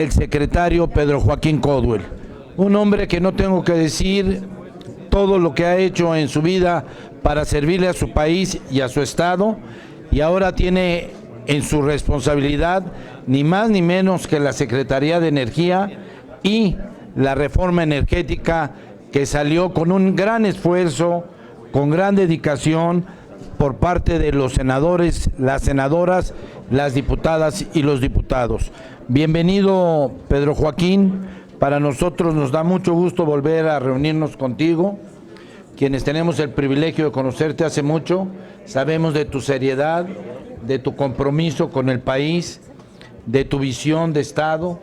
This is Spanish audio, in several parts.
el secretario Pedro Joaquín Caldwell, un hombre que no tengo que decir todo lo que ha hecho en su vida para servirle a su país y a su estado, y ahora tiene en su responsabilidad ni más ni menos que la Secretaría de Energía y la reforma energética, que salió con un gran esfuerzo, con gran dedicación por parte de los senadores, las senadoras, las diputadas y los diputados. Bienvenido, Pedro Joaquín. Para nosotros nos da mucho gusto volver a reunirnos contigo. Quienes tenemos el privilegio de conocerte hace mucho, sabemos de tu seriedad, de tu compromiso con el país, de tu visión de Estado,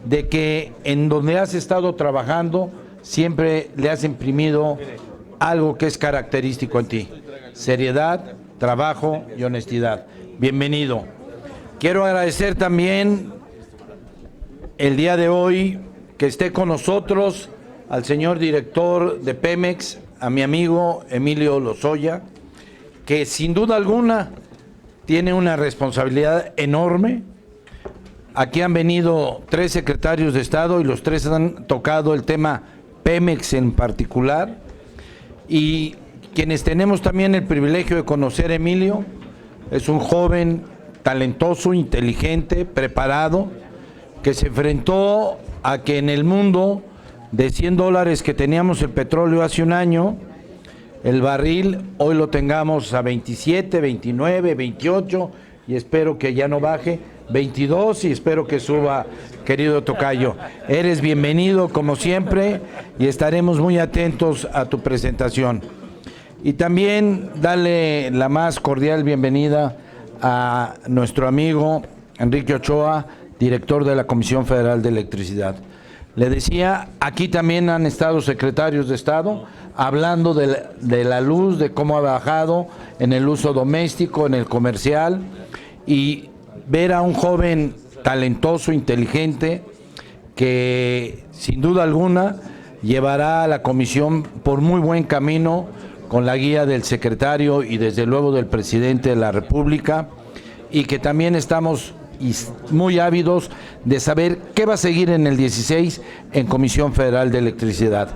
de que en donde has estado trabajando siempre le has imprimido algo que es característico en ti: seriedad, trabajo y honestidad. Bienvenido. Quiero agradecer también el día de hoy que esté con nosotros al señor director de Pemex, a mi amigo Emilio Lozoya, que sin duda alguna tiene una responsabilidad enorme. Aquí han venido 3 secretarios de Estado y los 3 han tocado el tema Pemex en particular, y quienes tenemos también el privilegio de conocer a Emilio, es un joven talentoso, inteligente, preparado, que se enfrentó a que en el mundo de $100 que teníamos el petróleo hace un año, el barril hoy lo tengamos a 27, 29, 28, y espero que ya no baje, 22, y espero que suba, querido tocayo. Eres bienvenido como siempre y estaremos muy atentos a tu presentación. Y también darle la más cordial bienvenida a nuestro amigo Enrique Ochoa, director de la Comisión Federal de Electricidad. Le decía, aquí también han estado secretarios de Estado hablando de la luz, de cómo ha bajado en el uso doméstico, en el comercial, y ver a un joven talentoso, inteligente, que sin duda alguna llevará a la comisión por muy buen camino con la guía del secretario y desde luego del presidente de la República, y que también estamos muy ávidos de saber qué va a seguir en el 16 en Comisión Federal de Electricidad.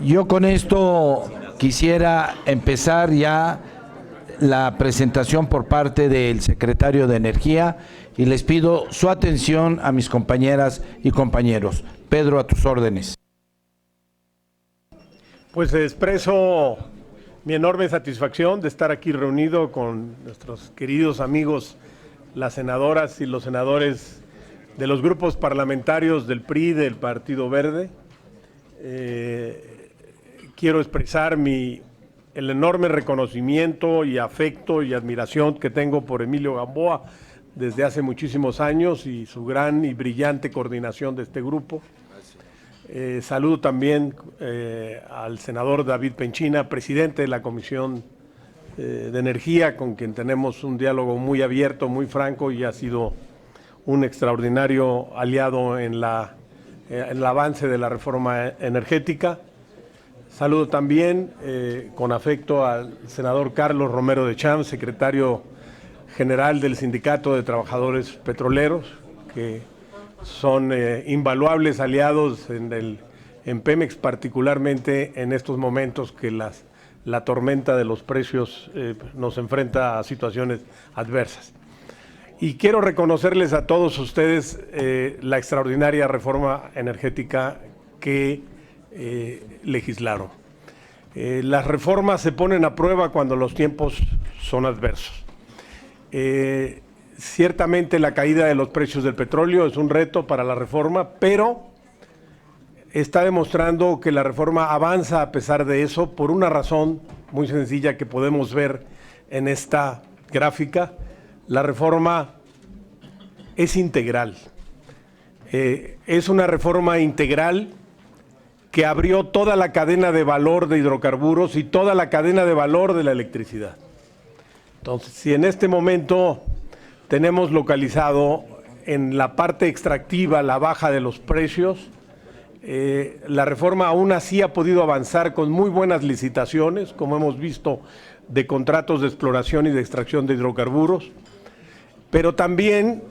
Yo con esto quisiera empezar ya la presentación por parte del secretario de Energía y les pido su atención a mis compañeras y compañeros. Pedro, a tus órdenes. Pues expreso mi enorme satisfacción de estar aquí reunido con nuestros queridos amigos, las senadoras y los senadores de los grupos parlamentarios del PRI, del Partido Verde. Quiero expresar el enorme reconocimiento y afecto y admiración que tengo por Emilio Gamboa desde hace muchísimos años y su gran y brillante coordinación de este grupo. Saludo también al senador David Penchina, presidente de la Comisión de Energía, con quien tenemos un diálogo muy abierto, muy franco, y ha sido un extraordinario aliado en el avance de la reforma energética. Saludo también con afecto al senador Carlos Romero de Champs, secretario general del Sindicato de Trabajadores Petroleros, que son invaluables aliados en Pemex, particularmente en estos momentos que la tormenta de los precios nos enfrenta a situaciones adversas. Y quiero reconocerles a todos ustedes la extraordinaria reforma energética que legislaron. Las reformas se ponen a prueba cuando los tiempos son adversos. Ciertamente la caída de los precios del petróleo es un reto para la reforma, pero está demostrando que la reforma avanza a pesar de eso, por una razón muy sencilla que podemos ver en esta gráfica. La reforma es integral. Es una reforma integral que abrió toda la cadena de valor de hidrocarburos y toda la cadena de valor de la electricidad. Entonces, si en este momento tenemos localizado en la parte extractiva la baja de los precios, la reforma aún así ha podido avanzar con muy buenas licitaciones, como hemos visto, de contratos de exploración y de extracción de hidrocarburos, pero también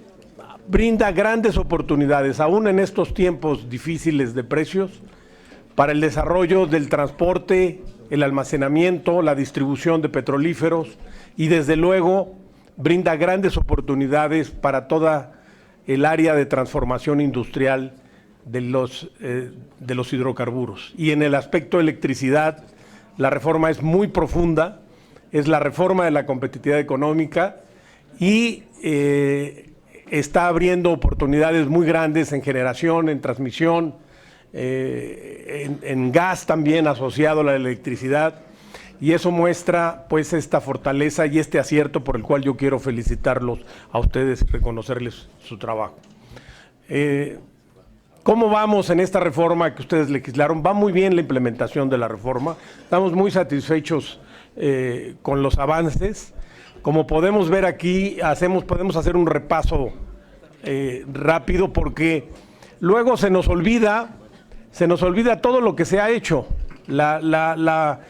brinda grandes oportunidades, aún en estos tiempos difíciles de precios, para el desarrollo del transporte, el almacenamiento, la distribución de petrolíferos y desde luego brinda grandes oportunidades para toda el área de transformación industrial de los hidrocarburos. Y en el aspecto de electricidad, la reforma es muy profunda, es la reforma de la competitividad económica y está abriendo oportunidades muy grandes en generación, en transmisión, en gas también asociado a la electricidad, y eso muestra pues esta fortaleza y este acierto por el cual yo quiero felicitarlos a ustedes y reconocerles su trabajo. ¿Cómo vamos en esta reforma que ustedes legislaron? Va muy bien la implementación de la reforma, estamos muy satisfechos con los avances. Como podemos ver aquí, podemos hacer un repaso rápido porque luego se nos olvida todo lo que se ha hecho, la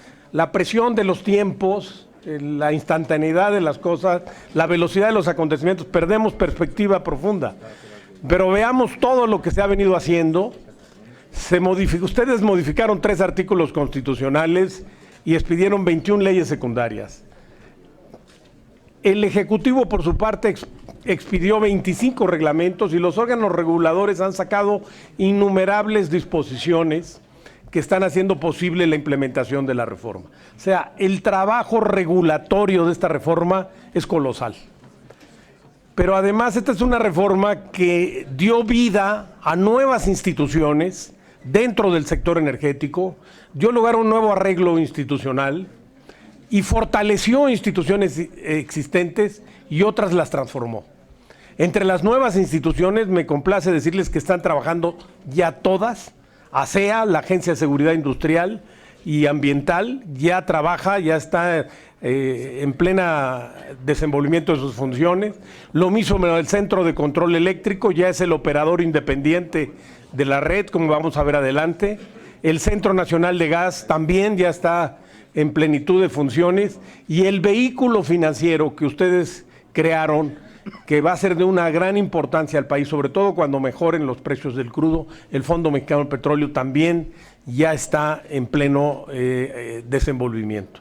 presión de los tiempos, la instantaneidad de las cosas, la velocidad de los acontecimientos, perdemos perspectiva profunda. Pero veamos todo lo que se ha venido haciendo. Ustedes modificaron 3 artículos constitucionales y expidieron 21 leyes secundarias. El Ejecutivo, por su parte, expidió 25 reglamentos y los órganos reguladores han sacado innumerables disposiciones que están haciendo posible la implementación de la reforma. O sea, el trabajo regulatorio de esta reforma es colosal. Pero además esta es una reforma que dio vida a nuevas instituciones dentro del sector energético, dio lugar a un nuevo arreglo institucional y fortaleció instituciones existentes y otras las transformó. Entre las nuevas instituciones me complace decirles que están trabajando ya todas. ASEA, la Agencia de Seguridad Industrial y Ambiental, ya trabaja, ya está en plena desenvolvimiento de sus funciones. Lo mismo el Centro de Control Eléctrico, ya es el operador independiente de la red, como vamos a ver adelante. El Centro Nacional de Gas también ya está en plenitud de funciones. Y el vehículo financiero que ustedes crearon, que va a ser de una gran importancia al país, sobre todo cuando mejoren los precios del crudo, el Fondo Mexicano del Petróleo también ya está en pleno desenvolvimiento.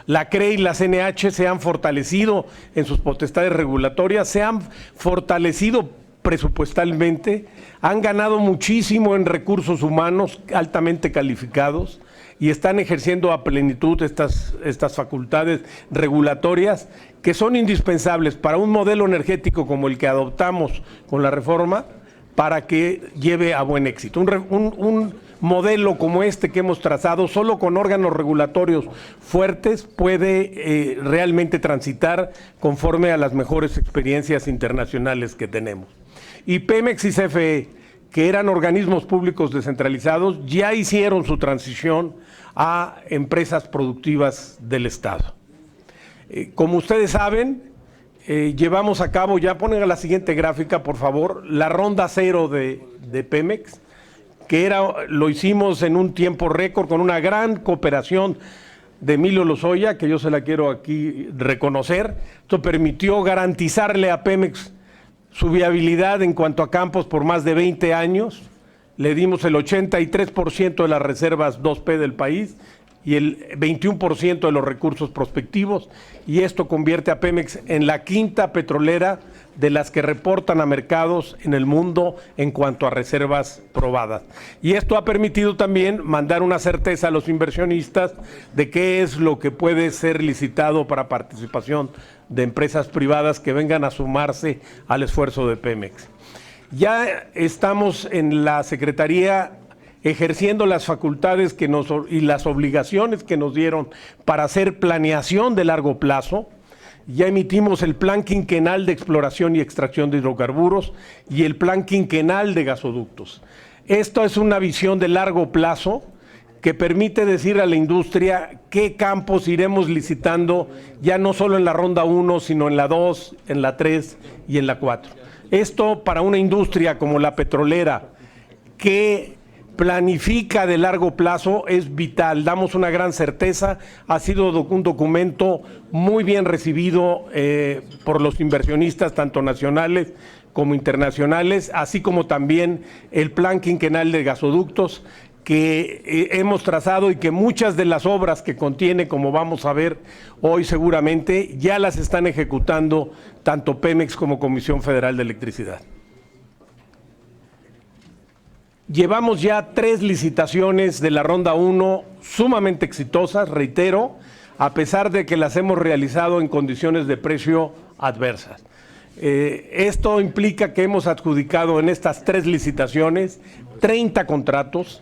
La CRE y la CNH se han fortalecido en sus potestades regulatorias, se han fortalecido presupuestalmente, han ganado muchísimo en recursos humanos altamente calificados y están ejerciendo a plenitud estas facultades regulatorias que son indispensables para un modelo energético como el que adoptamos con la reforma, para que lleve a buen éxito. Un modelo como este que hemos trazado, solo con órganos regulatorios fuertes, puede realmente transitar conforme a las mejores experiencias internacionales que tenemos. Y Pemex y CFE, que eran organismos públicos descentralizados, ya hicieron su transición a empresas productivas del Estado. Como ustedes saben, llevamos a cabo, ya ponen a la siguiente gráfica, por favor, la ronda 0 de Pemex, que lo hicimos en un tiempo récord con una gran cooperación de Emilio Lozoya, que yo se la quiero aquí reconocer. Esto permitió garantizarle a Pemex su viabilidad en cuanto a campos por más de 20 años. Le dimos el 83% de las reservas 2P del país y el 21% de los recursos prospectivos, y esto convierte a Pemex en la quinta petrolera de las que reportan a mercados en el mundo en cuanto a reservas probadas. Y esto ha permitido también mandar una certeza a los inversionistas de qué es lo que puede ser licitado para participación de empresas privadas que vengan a sumarse al esfuerzo de Pemex. Ya estamos en la Secretaría ejerciendo las facultades y las obligaciones que nos dieron para hacer planeación de largo plazo. Ya emitimos el Plan Quinquenal de Exploración y Extracción de Hidrocarburos y el Plan Quinquenal de Gasoductos. Esto es una visión de largo plazo que permite decir a la industria qué campos iremos licitando, ya no solo en la ronda 1, sino en la 2, en la 3 y en la 4. Esto para una industria como la petrolera, que planifica de largo plazo, es vital. Damos una gran certeza. Ha sido un documento muy bien recibido por los inversionistas, tanto nacionales como internacionales, así como también el plan quinquenal de gasoductos que hemos trazado y que muchas de las obras que contiene, como vamos a ver hoy seguramente, ya las están ejecutando tanto Pemex como Comisión Federal de Electricidad. Llevamos ya 3 licitaciones de la ronda 1 sumamente exitosas, reitero, a pesar de que las hemos realizado en condiciones de precio adversas. Esto implica que hemos adjudicado en estas 3 licitaciones 30 contratos.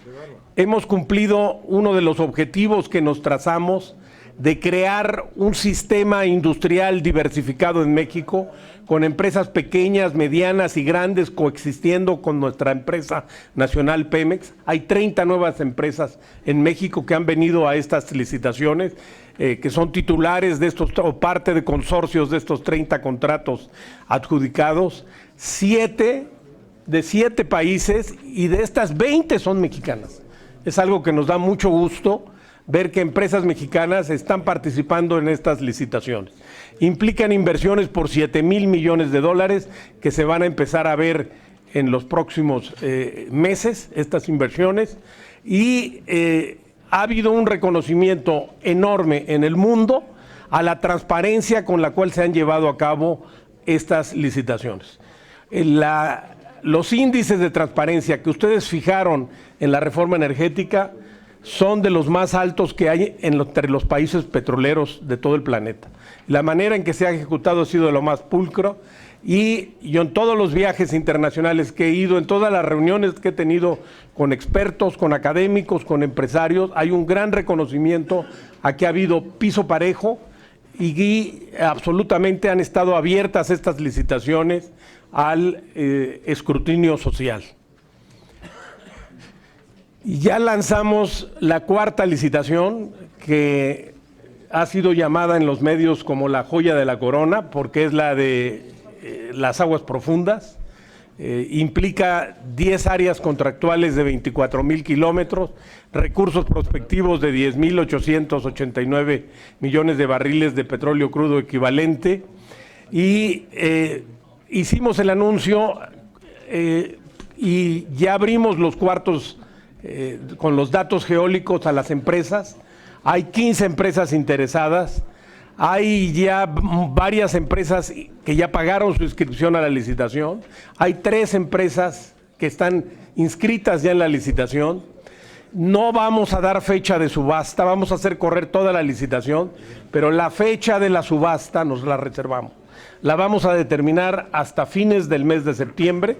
Hemos cumplido uno de los objetivos que nos trazamos de crear un sistema industrial diversificado en México, con empresas pequeñas, medianas y grandes coexistiendo con nuestra empresa nacional Pemex. Hay 30 nuevas empresas en México que han venido a estas licitaciones, que son titulares de estos, o parte de consorcios de estos 30 contratos adjudicados. 7 países, y de estas 20 son mexicanas. Es algo que nos da mucho gusto ver que empresas mexicanas están participando en estas licitaciones. Implican inversiones por $7,000 millones que se van a empezar a ver en los próximos meses, estas inversiones, y ha habido un reconocimiento enorme en el mundo a la transparencia con la cual se han llevado a cabo estas licitaciones. Los índices de transparencia que ustedes fijaron en la reforma energética son de los más altos que hay entre los países petroleros de todo el planeta. La manera en que se ha ejecutado ha sido de lo más pulcro, y yo en todos los viajes internacionales que he ido, en todas las reuniones que he tenido con expertos, con académicos, con empresarios, hay un gran reconocimiento a que ha habido piso parejo y absolutamente han estado abiertas estas licitaciones al escrutinio social. Y ya lanzamos la 4ª licitación, que ha sido llamada en los medios como la joya de la corona, porque es la de las aguas profundas. Implica 10 áreas contractuales de 24,000 kilómetros, recursos prospectivos de 10,889 millones de barriles de petróleo crudo equivalente, y hicimos el anuncio y ya abrimos los cuartos con los datos geológicos a las empresas. Hay 15 empresas interesadas, hay ya varias empresas que ya pagaron su inscripción a la licitación, hay 3 empresas que están inscritas ya en la licitación. No vamos a dar fecha de subasta, vamos a hacer correr toda la licitación, pero la fecha de la subasta nos la reservamos. La vamos a determinar hasta fines del mes de septiembre.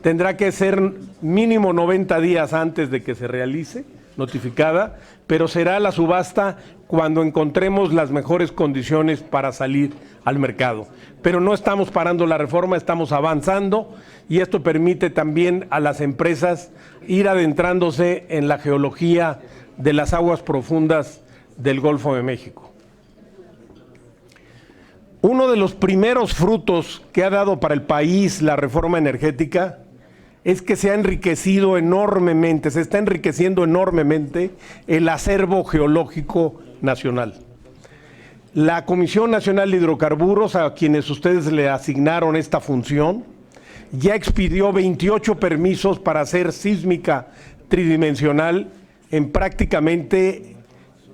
Tendrá que ser mínimo 90 días antes de que se realice, notificada, pero será la subasta cuando encontremos las mejores condiciones para salir al mercado. Pero no estamos parando la reforma, estamos avanzando, y esto permite también a las empresas ir adentrándose en la geología de las aguas profundas del Golfo de México. Uno de los primeros frutos que ha dado para el país la reforma energética es que se ha enriquecido enormemente, se está enriqueciendo enormemente el acervo geológico nacional. La Comisión Nacional de Hidrocarburos, a quienes ustedes le asignaron esta función, ya expidió 28 permisos para hacer sísmica tridimensional en prácticamente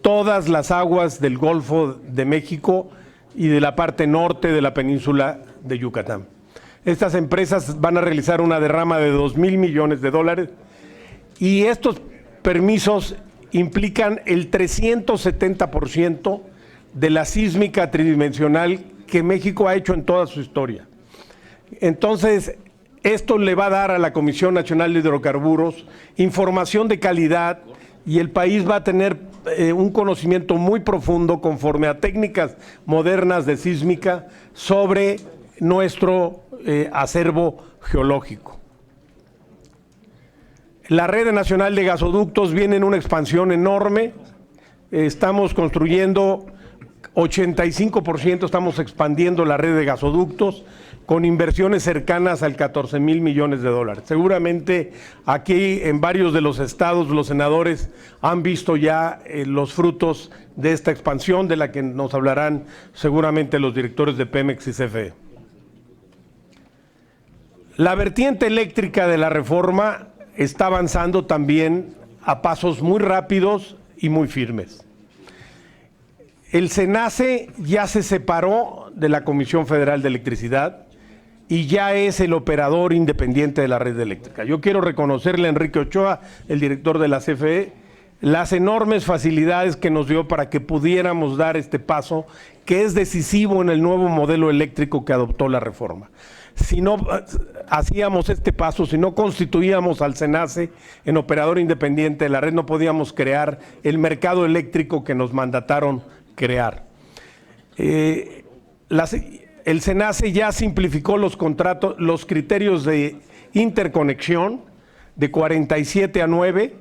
todas las aguas del Golfo de México y de la parte norte de la península de Yucatán. Estas empresas van a realizar una derrama de $2,000 millones, y estos permisos implican el 370% de la sísmica tridimensional que México ha hecho en toda su historia. Entonces, esto le va a dar a la Comisión Nacional de Hidrocarburos información de calidad, y el país va a tener un conocimiento muy profundo, conforme a técnicas modernas de sísmica, sobre nuestro acervo geológico. La Red Nacional de Gasoductos viene en una expansión enorme. Estamos construyendo 85%, estamos expandiendo la red de gasoductos con inversiones cercanas al $14,000 millones. Seguramente aquí en varios de los estados los senadores han visto ya los frutos de esta expansión, de la que nos hablarán seguramente los directores de Pemex y CFE. La vertiente eléctrica de la reforma está avanzando también a pasos muy rápidos y muy firmes. El SENACE ya se separó de la Comisión Federal de Electricidad y ya es el operador independiente de la red eléctrica. Yo quiero reconocerle a Enrique Ochoa, el director de la CFE, las enormes facilidades que nos dio para que pudiéramos dar este paso, que es decisivo en el nuevo modelo eléctrico que adoptó la reforma. Si no hacíamos este paso, si no constituíamos al SENACE en operador independiente de la red, no podíamos crear el mercado eléctrico que nos mandataron crear. El SENACE ya simplificó los contratos, los criterios de interconexión de 47 a 9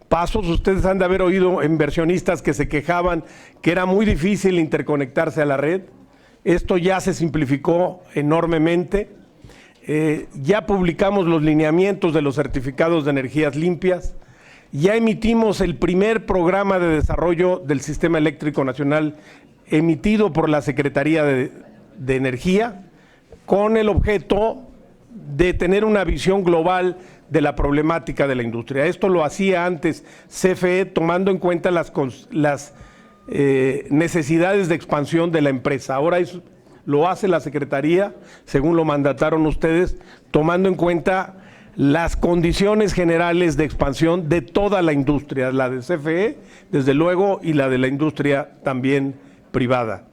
pasos. Ustedes han de haber oído inversionistas que se quejaban que era muy difícil interconectarse a la red. Esto ya se simplificó enormemente. Ya publicamos los lineamientos de los certificados de energías limpias, ya emitimos el primer programa de desarrollo del Sistema Eléctrico Nacional emitido por la Secretaría de Energía, con el objeto de tener una visión global de la problemática de la industria. Esto lo hacía antes CFE, tomando en cuenta las necesidades de expansión de la empresa. Ahora lo hace la Secretaría, según lo mandataron ustedes, tomando en cuenta las condiciones generales de expansión de toda la industria, la de CFE, desde luego, y la de la industria también privada.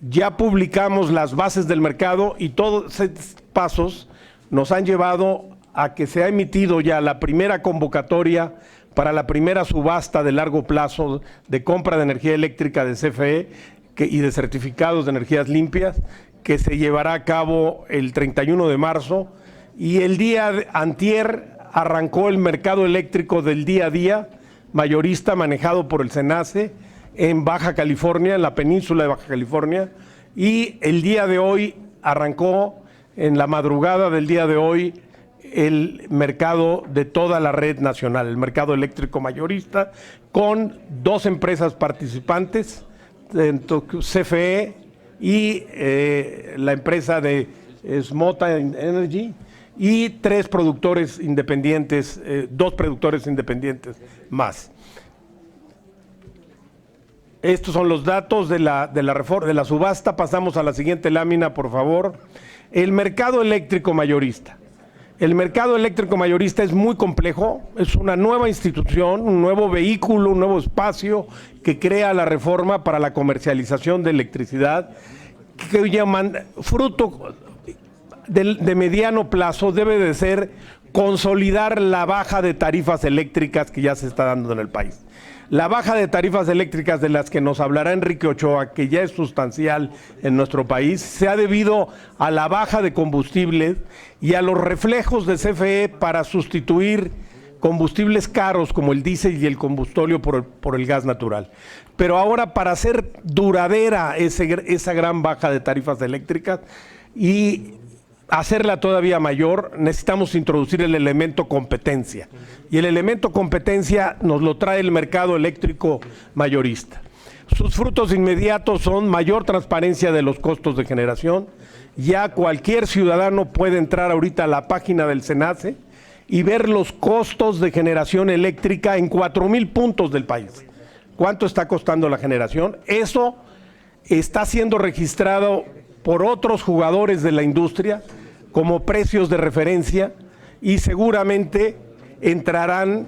Ya publicamos las bases del mercado y todos estos pasos nos han llevado a que se ha emitido ya la primera convocatoria para la primera subasta de largo plazo de compra de energía eléctrica de CFE, y de certificados de energías limpias, que se llevará a cabo el 31 de marzo, y el día antier arrancó el mercado eléctrico del día a día mayorista manejado por el SENACE en Baja California, en la península de Baja California, y el día de hoy arrancó, en la madrugada del día de hoy, el mercado de toda la red nacional, el mercado eléctrico mayorista, con 2 empresas participantes, CFE y la empresa de Smota Energy, y 3 productores independientes, 2 productores independientes más. Estos son los datos de la reforma, de la subasta. Pasamos a la siguiente lámina, por favor. El mercado eléctrico mayorista. El mercado eléctrico mayorista es muy complejo, es una nueva institución, un nuevo vehículo, un nuevo espacio que crea la reforma para la comercialización de electricidad, que llaman fruto de mediano plazo debe de ser consolidar la baja de tarifas eléctricas que ya se está dando en el país. La baja de tarifas eléctricas de las que nos hablará Enrique Ochoa, que ya es sustancial en nuestro país, se ha debido a la baja de combustibles y a los reflejos de CFE para sustituir combustibles caros como el diésel y el combustóleo por el gas natural. Pero ahora, para hacer duradera esa gran baja de tarifas eléctricas y hacerla todavía mayor, necesitamos introducir el elemento competencia. Y el elemento competencia nos lo trae el mercado eléctrico mayorista. Sus frutos inmediatos son mayor transparencia de los costos de generación. Ya cualquier ciudadano puede entrar ahorita a la página del SENACE y ver los costos de generación eléctrica en 4,000 puntos del país. ¿Cuánto está costando la generación? Eso está siendo registrado por otros jugadores de la industria como precios de referencia, y seguramente entrarán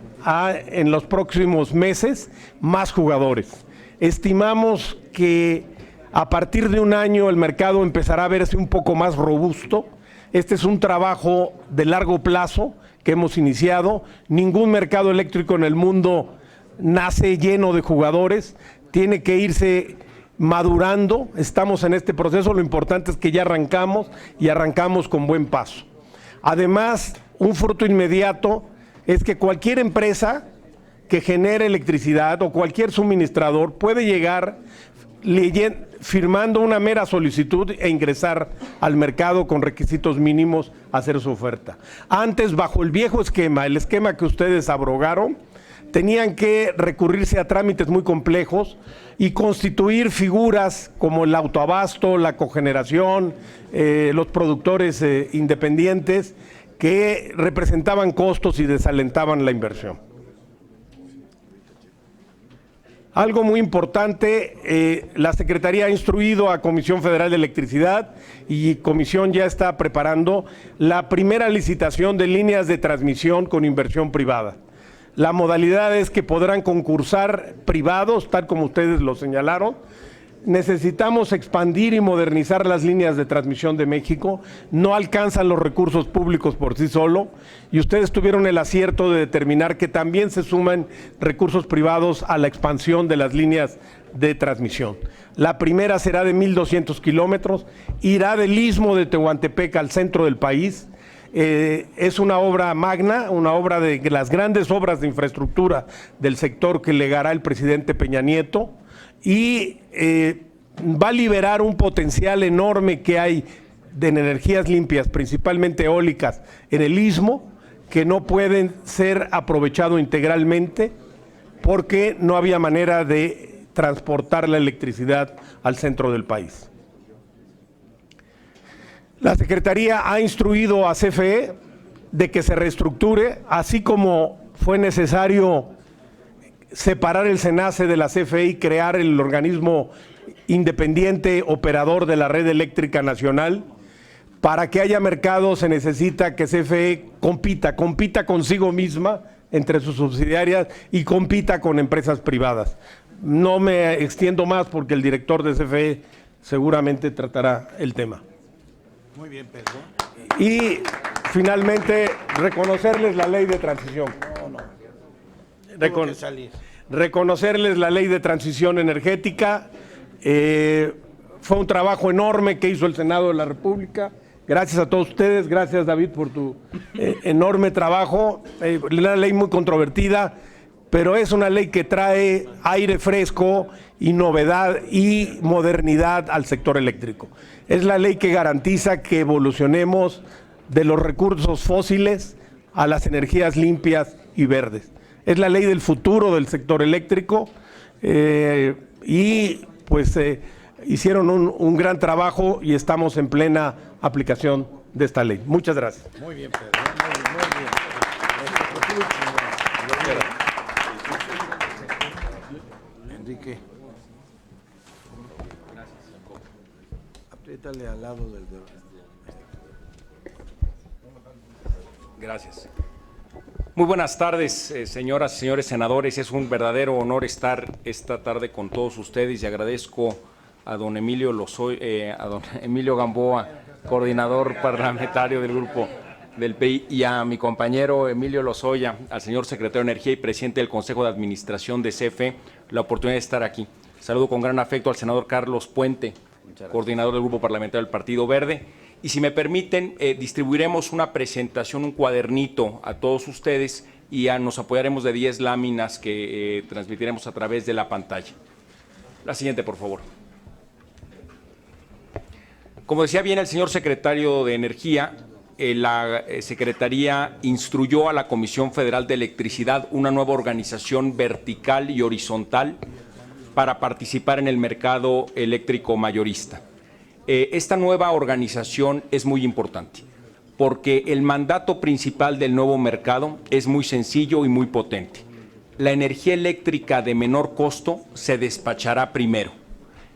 en los próximos meses más jugadores. Estimamos que a partir de un año el mercado empezará a verse un poco más robusto. Este es un trabajo de largo plazo que hemos iniciado. Ningún mercado eléctrico en el mundo nace lleno de jugadores, tiene que irse madurando. Estamos en este proceso, lo importante es que ya arrancamos y arrancamos con buen paso. Además, un fruto inmediato es que cualquier empresa que genere electricidad o cualquier suministrador puede llegar firmando una mera solicitud e ingresar al mercado con requisitos mínimos a hacer su oferta. Antes, bajo el viejo esquema, el esquema que ustedes abrogaron, tenían que recurrirse a trámites muy complejos y constituir figuras como el autoabasto, la cogeneración, los productores independientes, que representaban costos y desalentaban la inversión. Algo muy importante, la Secretaría ha instruido a Comisión Federal de Electricidad y Comisión ya está preparando la primera licitación de líneas de transmisión con inversión privada. La modalidad es que podrán concursar privados, tal como ustedes lo señalaron. Necesitamos expandir y modernizar las líneas de transmisión de México. No alcanzan los recursos públicos por sí solo y ustedes tuvieron el acierto de determinar que también se suman recursos privados a la expansión de las líneas de transmisión. La primera será de 1,200 kilómetros, irá del Istmo de Tehuantepec al centro del país. Es una obra magna, una obra de las grandes obras de infraestructura del sector que legará el presidente Peña Nieto y va a liberar un potencial enorme que hay de energías limpias, principalmente eólicas, en el Istmo, que no pueden ser aprovechado integralmente porque no había manera de transportar la electricidad al centro del país. La Secretaría ha instruido a CFE de que se reestructure, así como fue necesario separar el SENACE de la CFE y crear el organismo independiente operador de la red eléctrica nacional. Para que haya mercado se necesita que CFE compita consigo misma entre sus subsidiarias y compita con empresas privadas. No me extiendo más porque el director de CFE seguramente tratará el tema. Muy bien, Pedro. Y finalmente reconocerles la ley de transición. Reconocerles la ley de transición energética. Fue un trabajo enorme que hizo el Senado de la República. Gracias a todos ustedes, gracias David por tu enorme trabajo. Una ley muy controvertida, pero es una ley que trae aire fresco y novedad y modernidad al sector eléctrico. Es la ley que garantiza que evolucionemos de los recursos fósiles a las energías limpias y verdes. Es la ley del futuro del sector eléctrico y pues hicieron un gran trabajo y estamos en plena aplicación de esta ley. Muchas gracias. Muy bien, Pedro. Muy bien. Enrique. Apriétale al lado del dedo. Gracias. Muy buenas tardes, señoras y señores senadores. Es un verdadero honor estar esta tarde con todos ustedes y agradezco a don Emilio Gamboa, coordinador parlamentario del Grupo del PRI, y a mi compañero Emilio Lozoya, al señor secretario de Energía y presidente del Consejo de Administración de CFE, la oportunidad de estar aquí. Saludo con gran afecto al senador Carlos Puente, coordinador del Grupo Parlamentario del Partido Verde. Y si me permiten, distribuiremos una presentación, un cuadernito a todos ustedes y nos apoyaremos de 10 láminas que transmitiremos a través de la pantalla. La siguiente, por favor. Como decía bien el señor secretario de Energía, la Secretaría instruyó a la Comisión Federal de Electricidad una nueva organización vertical y horizontal para participar en el mercado eléctrico mayorista. Esta nueva organización es muy importante porque el mandato principal del nuevo mercado es muy sencillo y muy potente. La energía eléctrica de menor costo se despachará primero.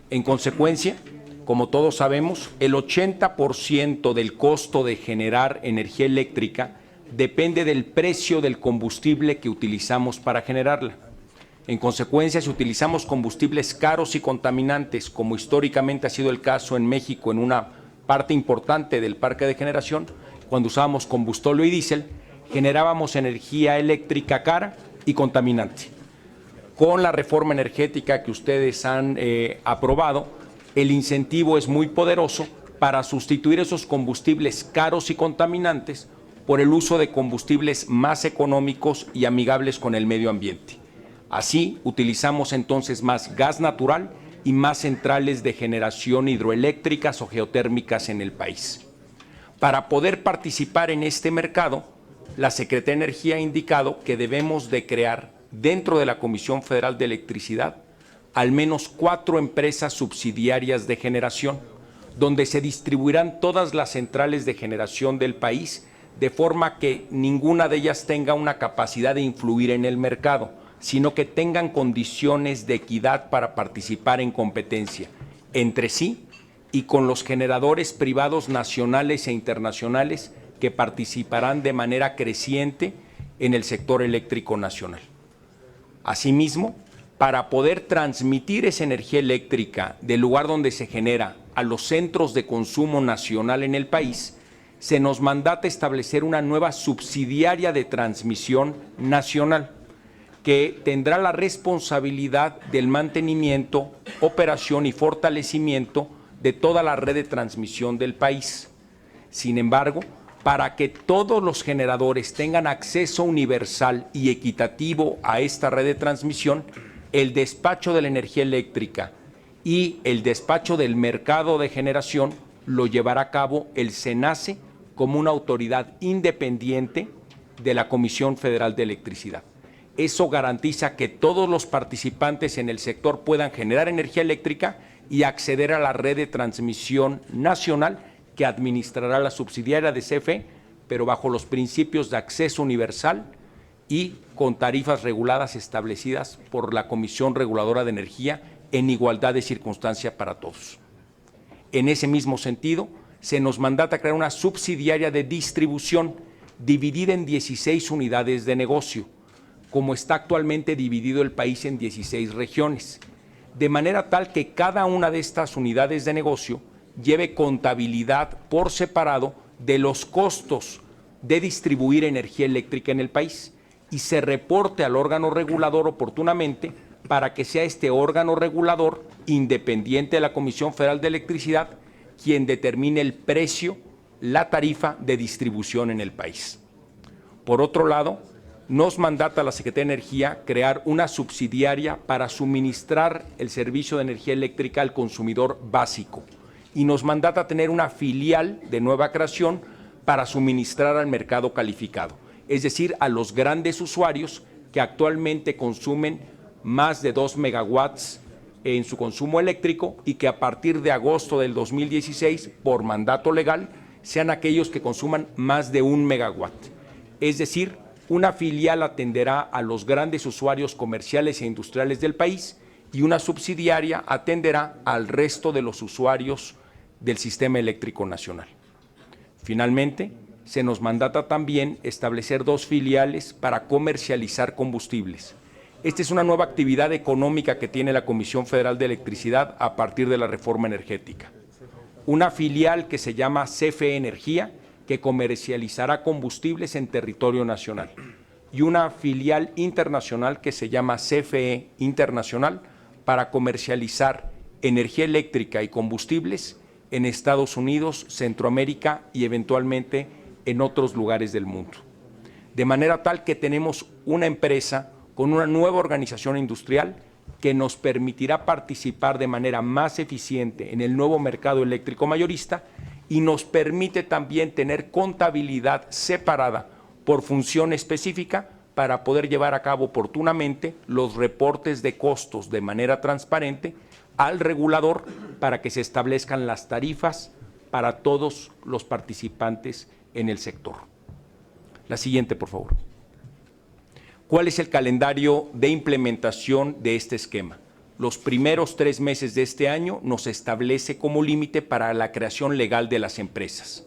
En consecuencia, como todos sabemos, el 80% del costo de generar energía eléctrica depende del precio del combustible que utilizamos para generarla. En consecuencia, si utilizamos combustibles caros y contaminantes, como históricamente ha sido el caso en México en una parte importante del parque de generación, cuando usábamos combustóleo y diésel, generábamos energía eléctrica cara y contaminante. Con la reforma energética que ustedes han aprobado, el incentivo es muy poderoso para sustituir esos combustibles caros y contaminantes por el uso de combustibles más económicos y amigables con el medio ambiente. Así, utilizamos entonces más gas natural y más centrales de generación hidroeléctricas o geotérmicas en el país. Para poder participar en este mercado, la Secretaría de Energía ha indicado que debemos de crear dentro de la Comisión Federal de Electricidad al menos 4 empresas subsidiarias de generación, donde se distribuirán todas las centrales de generación del país de forma que ninguna de ellas tenga una capacidad de influir en el mercado, sino que tengan condiciones de equidad para participar en competencia entre sí y con los generadores privados nacionales e internacionales que participarán de manera creciente en el sector eléctrico nacional. Asimismo, para poder transmitir esa energía eléctrica del lugar donde se genera a los centros de consumo nacional en el país, se nos mandata establecer una nueva subsidiaria de transmisión nacional que tendrá la responsabilidad del mantenimiento, operación y fortalecimiento de toda la red de transmisión del país. Sin embargo, para que todos los generadores tengan acceso universal y equitativo a esta red de transmisión, el despacho de la energía eléctrica y el despacho del mercado de generación lo llevará a cabo el SENACE como una autoridad independiente de la Comisión Federal de Electricidad. Eso garantiza que todos los participantes en el sector puedan generar energía eléctrica y acceder a la red de transmisión nacional que administrará la subsidiaria de CFE, pero bajo los principios de acceso universal y con tarifas reguladas establecidas por la Comisión Reguladora de Energía en igualdad de circunstancia para todos. En ese mismo sentido, se nos mandata crear una subsidiaria de distribución dividida en 16 unidades de negocio, como está actualmente dividido el país en 16 regiones, de manera tal que cada una de estas unidades de negocio lleve contabilidad por separado de los costos de distribuir energía eléctrica en el país y se reporte al órgano regulador oportunamente para que sea este órgano regulador, independiente de la Comisión Federal de Electricidad, quien determine el precio, la tarifa de distribución en el país. Por otro lado, nos mandata la Secretaría de Energía crear una subsidiaria para suministrar el servicio de energía eléctrica al consumidor básico y nos mandata tener una filial de nueva creación para suministrar al mercado calificado, es decir, a los grandes usuarios que actualmente consumen más de 2 megawatts en su consumo eléctrico y que a partir de agosto del 2016, por mandato legal, sean aquellos que consuman más de 1 megawatt. Es decir, una filial atenderá a los grandes usuarios comerciales e industriales del país y una subsidiaria atenderá al resto de los usuarios del sistema eléctrico nacional. Finalmente, se nos mandata también establecer 2 filiales para comercializar combustibles. Esta es una nueva actividad económica que tiene la Comisión Federal de Electricidad a partir de la reforma energética. Una filial que se llama CFE Energía, que comercializará combustibles en territorio nacional, y una filial internacional que se llama CFE Internacional para comercializar energía eléctrica y combustibles en Estados Unidos, Centroamérica y eventualmente en otros lugares del mundo. De manera tal que tenemos una empresa con una nueva organización industrial que nos permitirá participar de manera más eficiente en el nuevo mercado eléctrico mayorista y nos permite también tener contabilidad separada por función específica para poder llevar a cabo oportunamente los reportes de costos de manera transparente al regulador para que se establezcan las tarifas para todos los participantes en el sector. La siguiente, por favor. ¿Cuál es el calendario de implementación de este esquema? Los primeros 3 meses de este año nos establece como límite para la creación legal de las empresas.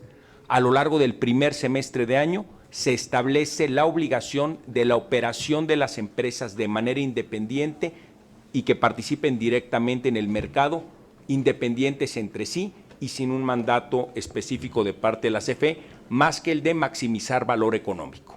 A lo largo del primer semestre de año se establece la obligación de la operación de las empresas de manera independiente y que participen directamente en el mercado, independientes entre sí y sin un mandato específico de parte de la CFE, más que el de maximizar valor económico.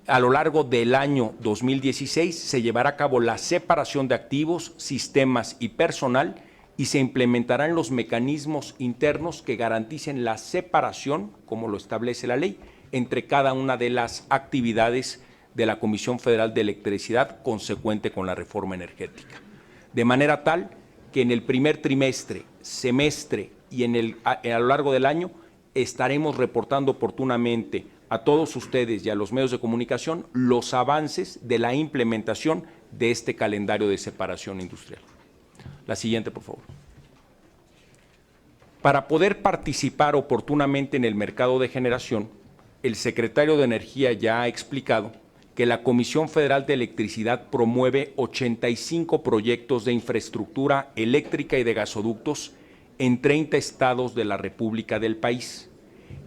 A lo largo del año 2016 se llevará a cabo la separación de activos, sistemas y personal y se implementarán los mecanismos internos que garanticen la separación, como lo establece la ley, entre cada una de las actividades de la Comisión Federal de Electricidad consecuente con la reforma energética. De manera tal que en el primer trimestre, semestre y a lo largo del año estaremos reportando oportunamente a todos ustedes y a los medios de comunicación los avances de la implementación de este calendario de separación industrial. La siguiente, por favor. Para poder participar oportunamente en el mercado de generación, el secretario de Energía ya ha explicado que la Comisión Federal de Electricidad promueve 85 proyectos de infraestructura eléctrica y de gasoductos en 30 estados de la República del país.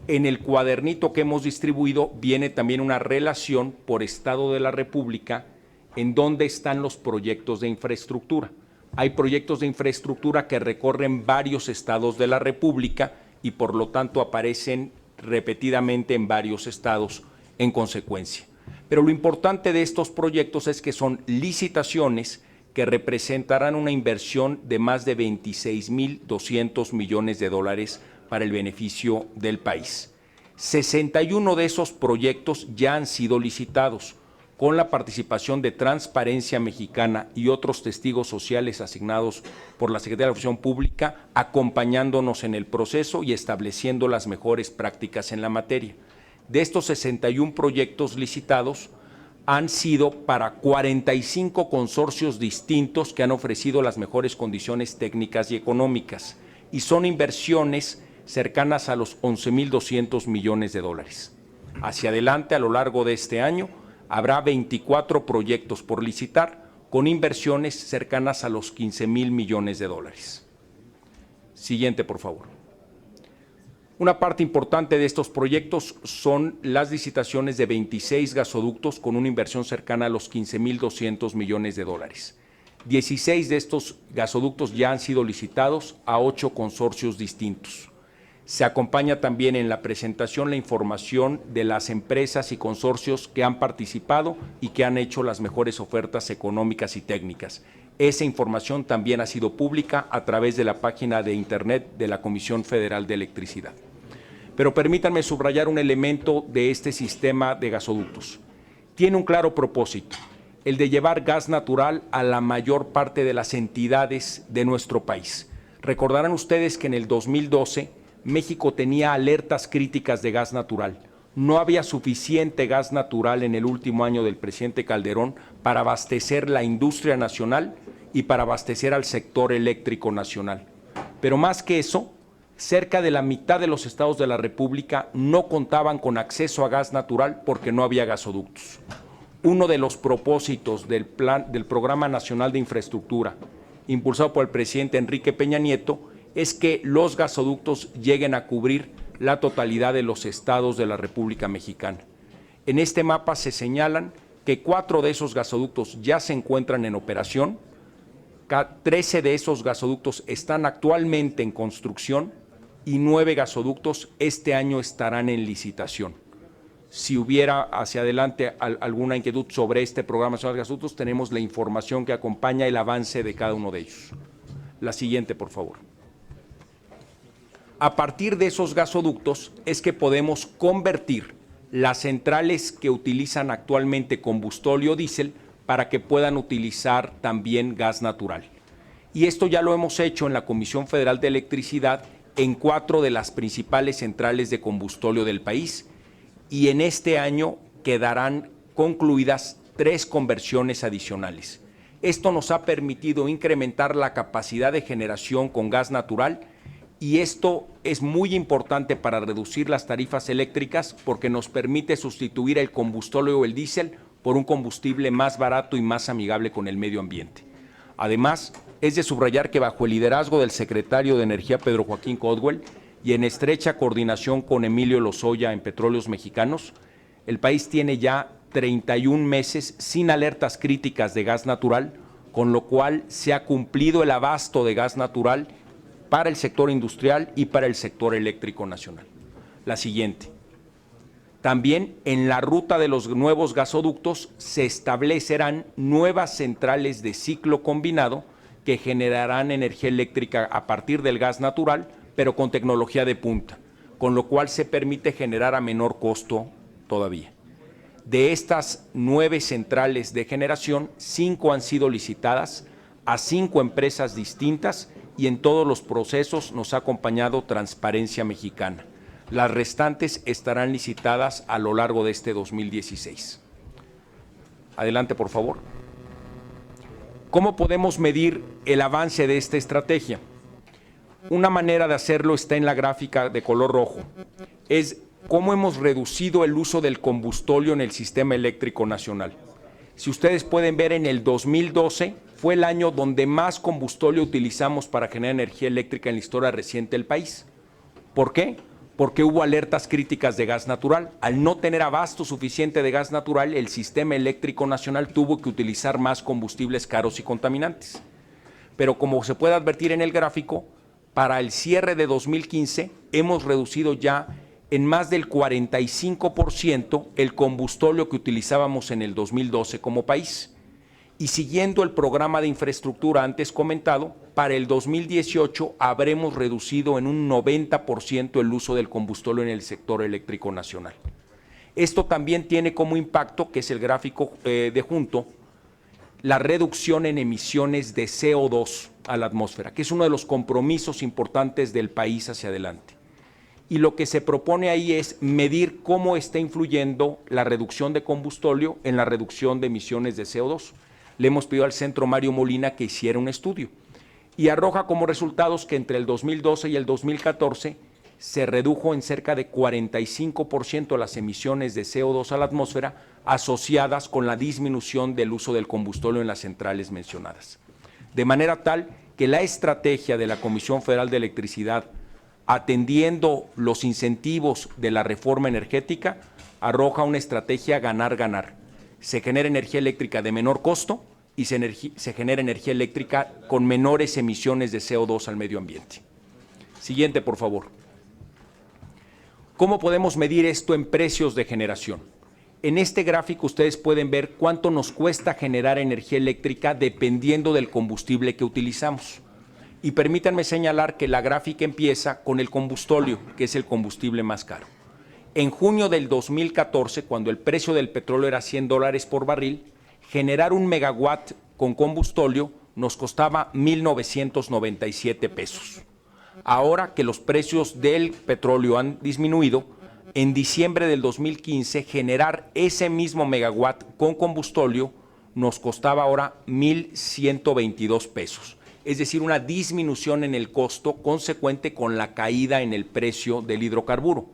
En el cuadernito que hemos distribuido viene también una relación por estado de la República en dónde están los proyectos de infraestructura. Hay proyectos de infraestructura que recorren varios estados de la República y por lo tanto aparecen repetidamente en varios estados en consecuencia. Pero lo importante de estos proyectos es que son licitaciones que representarán una inversión de más de 26.200 millones de dólares para el beneficio del país. 61 de esos proyectos ya han sido licitados, con la participación de Transparencia Mexicana y otros testigos sociales asignados por la Secretaría de la Función Pública, acompañándonos en el proceso y estableciendo las mejores prácticas en la materia. De estos 61 proyectos licitados, han sido para 45 consorcios distintos que han ofrecido las mejores condiciones técnicas y económicas, y son inversiones cercanas a los 11.200 millones de dólares. Hacia adelante, a lo largo de este año, habrá 24 proyectos por licitar, con inversiones cercanas a los 15.000 millones de dólares. Siguiente, por favor. Una parte importante de estos proyectos son las licitaciones de 26 gasoductos con una inversión cercana a los 15.200 millones de dólares. 16 de estos gasoductos ya han sido licitados a 8 consorcios distintos. Se acompaña también en la presentación la información de las empresas y consorcios que han participado y que han hecho las mejores ofertas económicas y técnicas. Esa información también ha sido pública a través de la página de internet de la Comisión Federal de Electricidad. Pero permítanme subrayar un elemento de este sistema de gasoductos. Tiene un claro propósito, el de llevar gas natural a la mayor parte de las entidades de nuestro país. Recordarán ustedes que en el 2012 México tenía alertas críticas de gas natural. No había suficiente gas natural en el último año del presidente Calderón para abastecer la industria nacional y para abastecer al sector eléctrico nacional. Pero más que eso, cerca de la mitad de los estados de la República no contaban con acceso a gas natural porque no había gasoductos. Uno de los propósitos del Programa Nacional de Infraestructura, impulsado por el presidente Enrique Peña Nieto, es que los gasoductos lleguen a cubrir la totalidad de los estados de la República Mexicana. En este mapa se señalan que 4 de esos gasoductos ya se encuentran en operación, 13 de esos gasoductos están actualmente en construcción y 9 gasoductos este año estarán en licitación. Si hubiera hacia adelante alguna inquietud sobre este programa nacional de gasoductos, tenemos la información que acompaña el avance de cada uno de ellos. La siguiente, por favor. A partir de esos gasoductos es que podemos convertir las centrales que utilizan actualmente combustóleo diésel para que puedan utilizar también gas natural. Y esto ya lo hemos hecho en la Comisión Federal de Electricidad en 4 de las principales centrales de combustóleo del país, y en este año quedarán concluidas 3 conversiones adicionales. Esto nos ha permitido incrementar la capacidad de generación con gas natural, y esto es muy importante para reducir las tarifas eléctricas porque nos permite sustituir el combustóleo o el diésel por un combustible más barato y más amigable con el medio ambiente. Además, es de subrayar que bajo el liderazgo del secretario de Energía, Pedro Joaquín Caldwell, y en estrecha coordinación con Emilio Lozoya en Petróleos Mexicanos, el país tiene ya 31 meses sin alertas críticas de gas natural, con lo cual se ha cumplido el abasto de gas natural para el sector industrial y para el sector eléctrico nacional. La siguiente. También en la ruta de los nuevos gasoductos se establecerán nuevas centrales de ciclo combinado que generarán energía eléctrica a partir del gas natural, pero con tecnología de punta, con lo cual se permite generar a menor costo todavía. De estas 9 centrales de generación, 5 han sido licitadas a 5 empresas distintas y en todos los procesos nos ha acompañado Transparencia Mexicana. Las restantes estarán licitadas a lo largo de este 2016. Adelante, por favor. ¿Cómo podemos medir el avance de esta estrategia? Una manera de hacerlo está en la gráfica de color rojo. Es cómo hemos reducido el uso del combustóleo en el sistema eléctrico nacional. Si ustedes pueden ver, en el 2012 fue el año donde más combustóleo utilizamos para generar energía eléctrica en la historia reciente del país. ¿Por qué? Porque hubo alertas críticas de gas natural. Al no tener abasto suficiente de gas natural, el sistema eléctrico nacional tuvo que utilizar más combustibles caros y contaminantes. Pero como se puede advertir en el gráfico, para el cierre de 2015 hemos reducido ya en más del 45% el combustóleo que utilizábamos en el 2012 como país. Y siguiendo el programa de infraestructura antes comentado, para el 2018 habremos reducido en un 90% el uso del combustóleo en el sector eléctrico nacional. Esto también tiene como impacto, que es el gráfico de junto, la reducción en emisiones de CO2 a la atmósfera, que es uno de los compromisos importantes del país hacia adelante. Y lo que se propone ahí es medir cómo está influyendo la reducción de combustóleo en la reducción de emisiones de CO2. Le hemos pedido al Centro Mario Molina que hiciera un estudio y arroja como resultados que entre el 2012 y el 2014 se redujo en cerca de 45% las emisiones de CO2 a la atmósfera asociadas con la disminución del uso del combustóleo en las centrales mencionadas. De manera tal que la estrategia de la Comisión Federal de Electricidad, atendiendo los incentivos de la reforma energética, arroja una estrategia ganar-ganar. Se genera energía eléctrica de menor costo y se genera energía eléctrica con menores emisiones de CO2 al medio ambiente. Siguiente, por favor. ¿Cómo podemos medir esto en precios de generación? En este gráfico ustedes pueden ver cuánto nos cuesta generar energía eléctrica dependiendo del combustible que utilizamos. Y permítanme señalar que la gráfica empieza con el combustóleo, que es el combustible más caro. En junio del 2014, cuando el precio del petróleo era $100 por barril, generar un megawatt con combustóleo nos costaba 1,997 pesos. Ahora que los precios del petróleo han disminuido, en diciembre del 2015 generar ese mismo megawatt con combustóleo nos costaba ahora 1,122 pesos. Es decir, una disminución en el costo consecuente con la caída en el precio del hidrocarburo.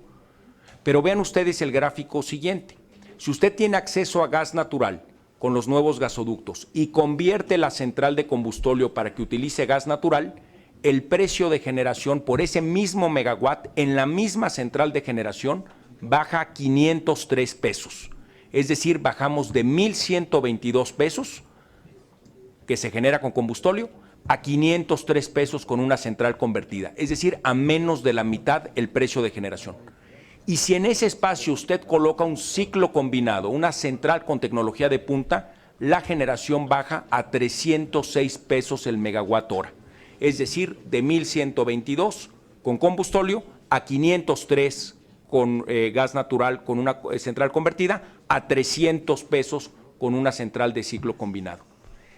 Pero vean ustedes el gráfico siguiente. Si usted tiene acceso a gas natural con los nuevos gasoductos y convierte la central de combustóleo para que utilice gas natural, el precio de generación por ese mismo megawatt en la misma central de generación baja a 503 pesos. Es decir, bajamos de 1,122 pesos que se genera con combustóleo a 503 pesos con una central convertida. Es decir, a menos de la mitad el precio de generación. Y si en ese espacio usted coloca un ciclo combinado, una central con tecnología de punta, la generación baja a 306 pesos el megawatt hora. Es decir, de 1,122 con combustóleo a 503 con gas natural con una central convertida, a 300 pesos con una central de ciclo combinado.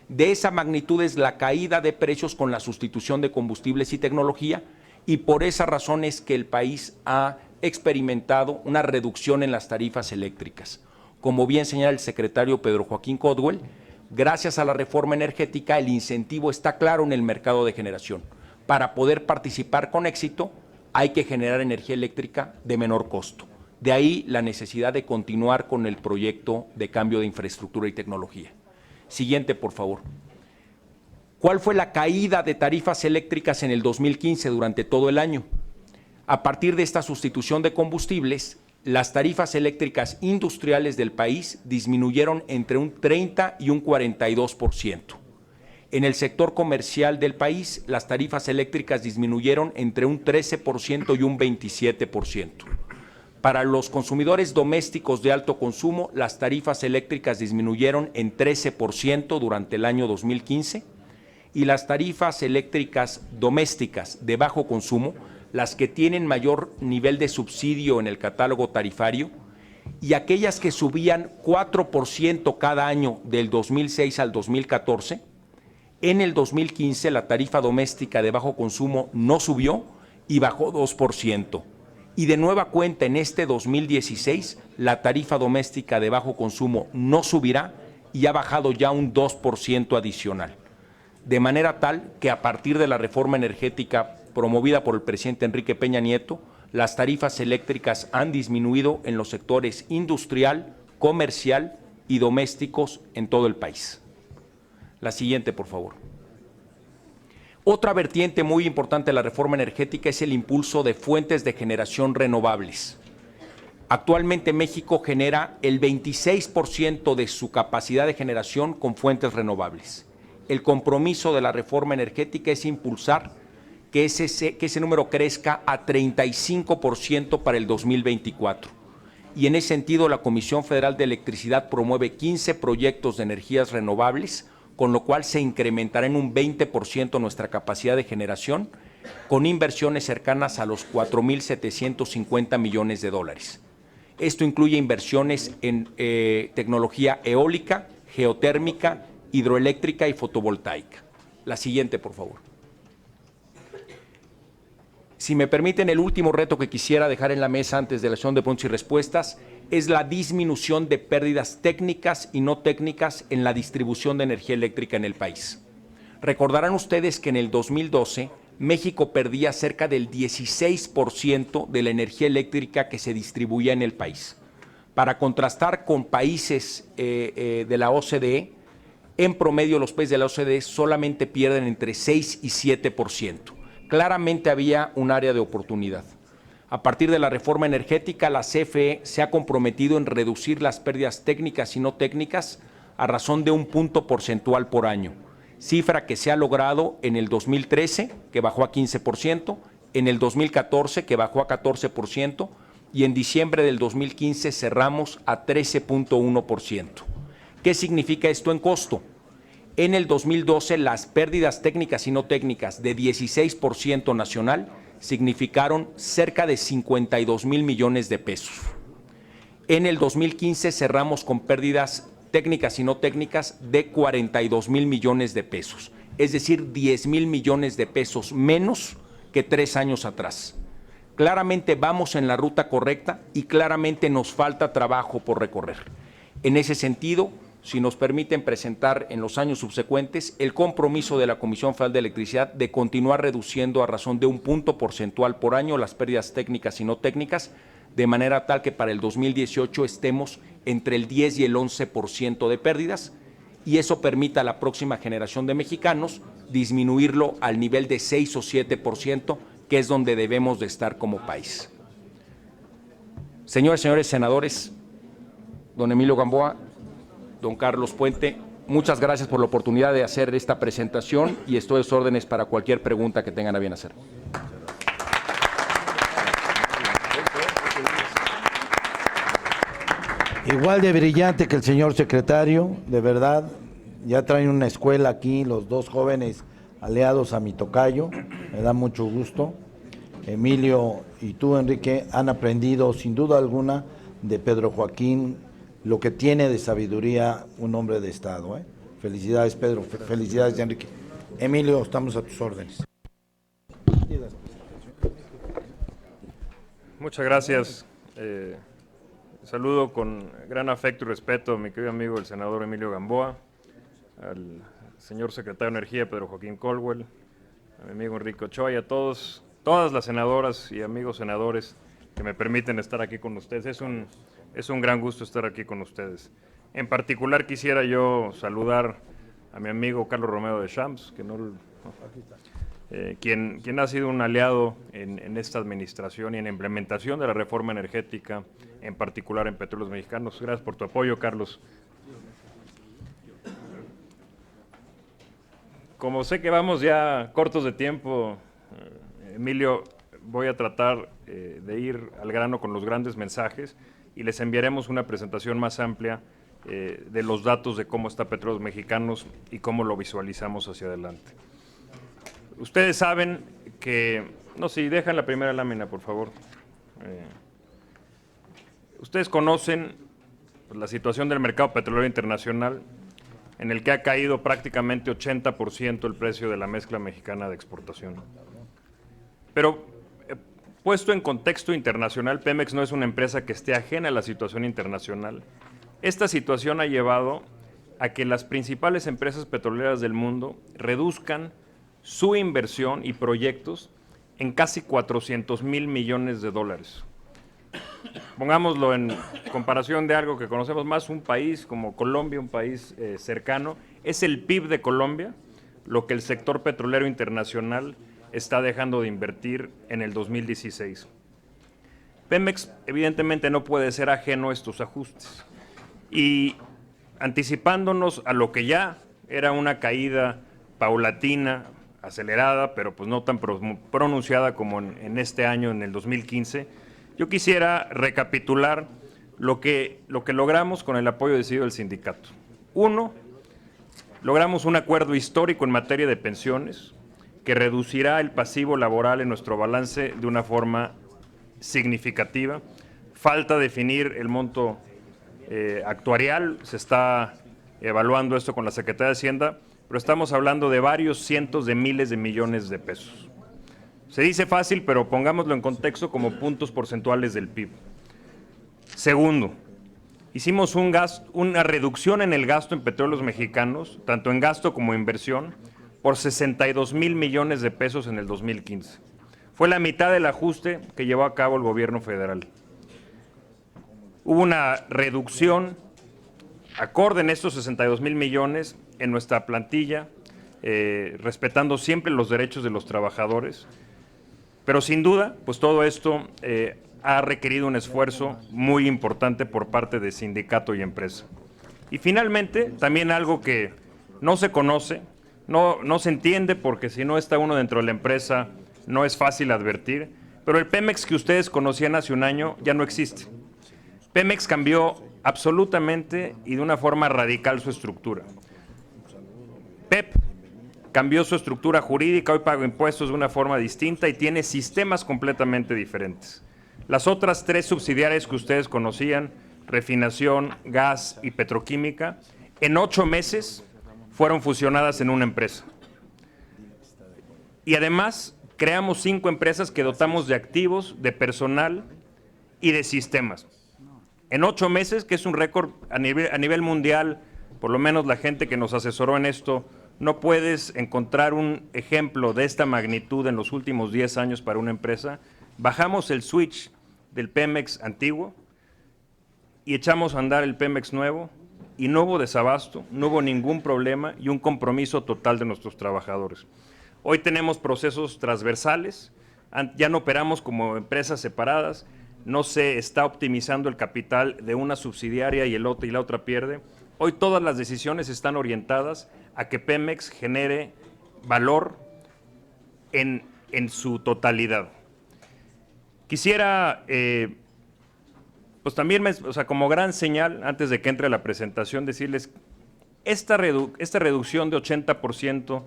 De esa magnitud es la caída de precios con la sustitución de combustibles y tecnología, y por esa razón es que el país ha experimentado una reducción en las tarifas eléctricas. Como bien señala el secretario Pedro Joaquín Codwell, gracias a la reforma energética el incentivo está claro en el mercado de generación. Para poder participar con éxito hay que generar energía eléctrica de menor costo. De ahí la necesidad de continuar con el proyecto de cambio de infraestructura y tecnología. Siguiente, por favor. ¿Cuál fue la caída de tarifas eléctricas en el 2015 durante todo el año? A partir de esta sustitución de combustibles, las tarifas eléctricas industriales del país disminuyeron entre un 30 y un 42%. En el sector comercial del país, las tarifas eléctricas disminuyeron entre un 13% y un 27%. Para los consumidores domésticos de alto consumo, las tarifas eléctricas disminuyeron en 13% durante el año 2015 y las tarifas eléctricas domésticas de bajo consumo, las que tienen mayor nivel de subsidio en el catálogo tarifario, y aquellas que subían 4% cada año del 2006 al 2014, en el 2015 la tarifa doméstica de bajo consumo no subió y bajó 2%. Y de nueva cuenta en este 2016 la tarifa doméstica de bajo consumo no subirá y ha bajado ya un 2% adicional. De manera tal que a partir de la reforma energética promovida por el presidente Enrique Peña Nieto, las tarifas eléctricas han disminuido en los sectores industrial, comercial y domésticos en todo el país. La siguiente, por favor. Otra vertiente muy importante de la reforma energética es el impulso de fuentes de generación renovables. Actualmente México genera el 26% de su capacidad de generación con fuentes renovables. El compromiso de la reforma energética es impulsar que ese número crezca a 35% para el 2024. Y en ese sentido, la Comisión Federal de Electricidad promueve 15 proyectos de energías renovables, con lo cual se incrementará en un 20% nuestra capacidad de generación, con inversiones cercanas a los 4.750 millones de dólares. Esto incluye inversiones en tecnología eólica, geotérmica, hidroeléctrica y fotovoltaica. La siguiente, por favor. Si me permiten, el último reto que quisiera dejar en la mesa antes de la sesión de preguntas y respuestas es la disminución de pérdidas técnicas y no técnicas en la distribución de energía eléctrica en el país. Recordarán ustedes que en el 2012 México perdía cerca del 16% de la energía eléctrica que se distribuía en el país. Para contrastar con países de la OCDE, en promedio los países de la OCDE solamente pierden entre 6 y 7%. Claramente había un área de oportunidad. A partir de la reforma energética, la CFE se ha comprometido en reducir las pérdidas técnicas y no técnicas a razón de 1 punto porcentual por año, cifra que se ha logrado en el 2013, que bajó a 15%, en el 2014, que bajó a 14%, y en diciembre del 2015 cerramos a 13.1%. ¿Qué significa esto en costo? En el 2012, las pérdidas técnicas y no técnicas de 16% nacional significaron cerca de 52,000 millones de pesos. En el 2015 cerramos con pérdidas técnicas y no técnicas de 42,000 millones de pesos, es decir, 10,000 millones de pesos menos que 3 años atrás. Claramente vamos en la ruta correcta y claramente nos falta trabajo por recorrer. En ese sentido, si nos permiten presentar en los años subsecuentes el compromiso de la Comisión Federal de Electricidad de continuar reduciendo a razón de 1 punto porcentual por año las pérdidas técnicas y no técnicas, de manera tal que para el 2018 estemos entre el 10 y el 11% de pérdidas, y eso permita a la próxima generación de mexicanos disminuirlo al nivel de 6 o 7%, que es donde debemos de estar como país. Señores y señores senadores, don Emilio Gamboa, don Carlos Puente, muchas gracias por la oportunidad de hacer esta presentación y estoy a sus órdenes para cualquier pregunta que tengan a bien hacer. Igual de brillante que el señor secretario, de verdad, ya traen una escuela aquí, los dos jóvenes aliados a mi tocayo, me da mucho gusto. Emilio y tú, Enrique, han aprendido sin duda alguna de Pedro Joaquín lo que tiene de sabiduría un hombre de Estado. Felicidades, Pedro, felicidades, Enrique. Emilio, estamos a tus órdenes. Muchas gracias. Saludo con gran afecto y respeto a mi querido amigo el senador Emilio Gamboa, al señor secretario de Energía Pedro Joaquín Caldwell, a mi amigo Enrique Ochoa y a todas las senadoras y amigos senadores que me permiten estar aquí con ustedes. Es un gran gusto estar aquí con ustedes. En particular quisiera yo saludar a mi amigo Carlos Romero de Champs, quien ha sido un aliado en esta administración y en la implementación de la reforma energética, en particular en Petróleos Mexicanos. Gracias por tu apoyo, Carlos. Como sé que vamos ya cortos de tiempo, Emilio, voy a tratar de ir al grano con los grandes mensajes y les enviaremos una presentación más amplia de los datos de cómo está Petróleos Mexicanos y cómo lo visualizamos hacia adelante. Ustedes saben que... No, si dejan la primera lámina, por favor. Ustedes conocen la situación del mercado petrolero internacional, en el que ha caído prácticamente 80% el precio de la mezcla mexicana de exportación. Pero, puesto en contexto internacional, Pemex no es una empresa que esté ajena a la situación internacional. Esta situación ha llevado a que las principales empresas petroleras del mundo reduzcan su inversión y proyectos en casi 400,000 millones de dólares. Pongámoslo en comparación de algo que conocemos más, un país como Colombia, un país cercano, es el PIB de Colombia lo que el sector petrolero internacional está dejando de invertir en el 2016. Pemex evidentemente no puede ser ajeno a estos ajustes y anticipándonos a lo que ya era una caída paulatina, acelerada, pero pues no tan pronunciada como en este año, en el 2015, yo quisiera recapitular lo que logramos con el apoyo decidido del sindicato. Uno, logramos un acuerdo histórico en materia de pensiones que reducirá el pasivo laboral en nuestro balance de una forma significativa. Falta definir el monto actuarial, se está evaluando esto con la Secretaría de Hacienda, pero estamos hablando de varios cientos de miles de millones de pesos. Se dice fácil, pero pongámoslo en contexto como puntos porcentuales del PIB. Segundo, hicimos una reducción en el gasto en petróleos mexicanos, tanto en gasto como inversión, por 62,000 millones de pesos en el 2015. Fue la mitad del ajuste que llevó a cabo el gobierno federal. Hubo una reducción acorde en estos 62,000 millones en nuestra plantilla, respetando siempre los derechos de los trabajadores. Pero sin duda, pues todo esto ha requerido un esfuerzo muy importante por parte de sindicato y empresa. Y finalmente, también algo que no se conoce, no se entiende, porque si no está uno dentro de la empresa no es fácil advertir, pero el Pemex que ustedes conocían hace un año ya no existe. Pemex cambió absolutamente y de una forma radical su estructura. PEP cambió su estructura jurídica, hoy paga impuestos de una forma distinta y tiene sistemas completamente diferentes. Las otras tres subsidiarias que ustedes conocían, refinación, gas y petroquímica, en 8 meses fueron fusionadas en una empresa. Y además creamos 5 empresas que dotamos de activos, de personal y de sistemas. En 8 meses, que es un récord a nivel mundial, por lo menos la gente que nos asesoró en esto, no puedes encontrar un ejemplo de esta magnitud en los últimos 10 años para una empresa. Bajamos el switch del Pemex antiguo y echamos a andar el Pemex nuevo y no hubo desabasto, no hubo ningún problema y un compromiso total de nuestros trabajadores. Hoy tenemos procesos transversales, ya no operamos como empresas separadas, no se está optimizando el capital de una subsidiaria y la otra pierde. Hoy todas las decisiones están orientadas a que Pemex genere valor en su totalidad. Quisiera, pues también, como gran señal, antes de que entre la presentación, decirles, esta reducción de 80%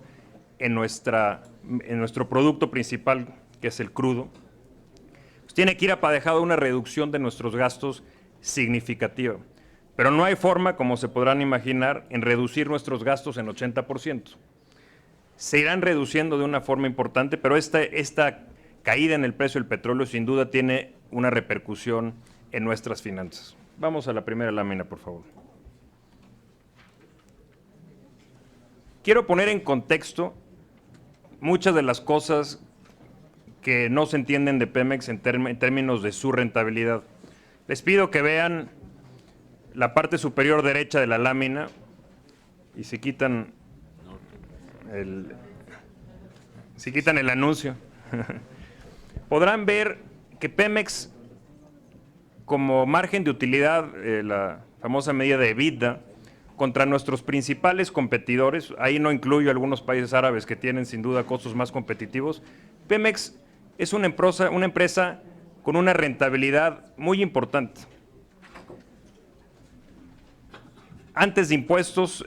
en nuestro producto principal, que es el crudo, pues tiene que ir aparejado una reducción de nuestros gastos significativa. Pero no hay forma, como se podrán imaginar, en reducir nuestros gastos en 80%. Se irán reduciendo de una forma importante, pero esta caída en el precio del petróleo sin duda tiene una repercusión en nuestras finanzas. Vamos a la primera lámina, por favor. Quiero poner en contexto muchas de las cosas que no se entienden de Pemex en términos de su rentabilidad. Les pido que vean la parte superior derecha de la lámina y si quitan el anuncio, podrán ver que Pemex, como margen de utilidad, la famosa medida de EBITDA, contra nuestros principales competidores, ahí no incluyo algunos países árabes que tienen sin duda costos más competitivos, Pemex es una empresa con una rentabilidad muy importante. Antes de impuestos,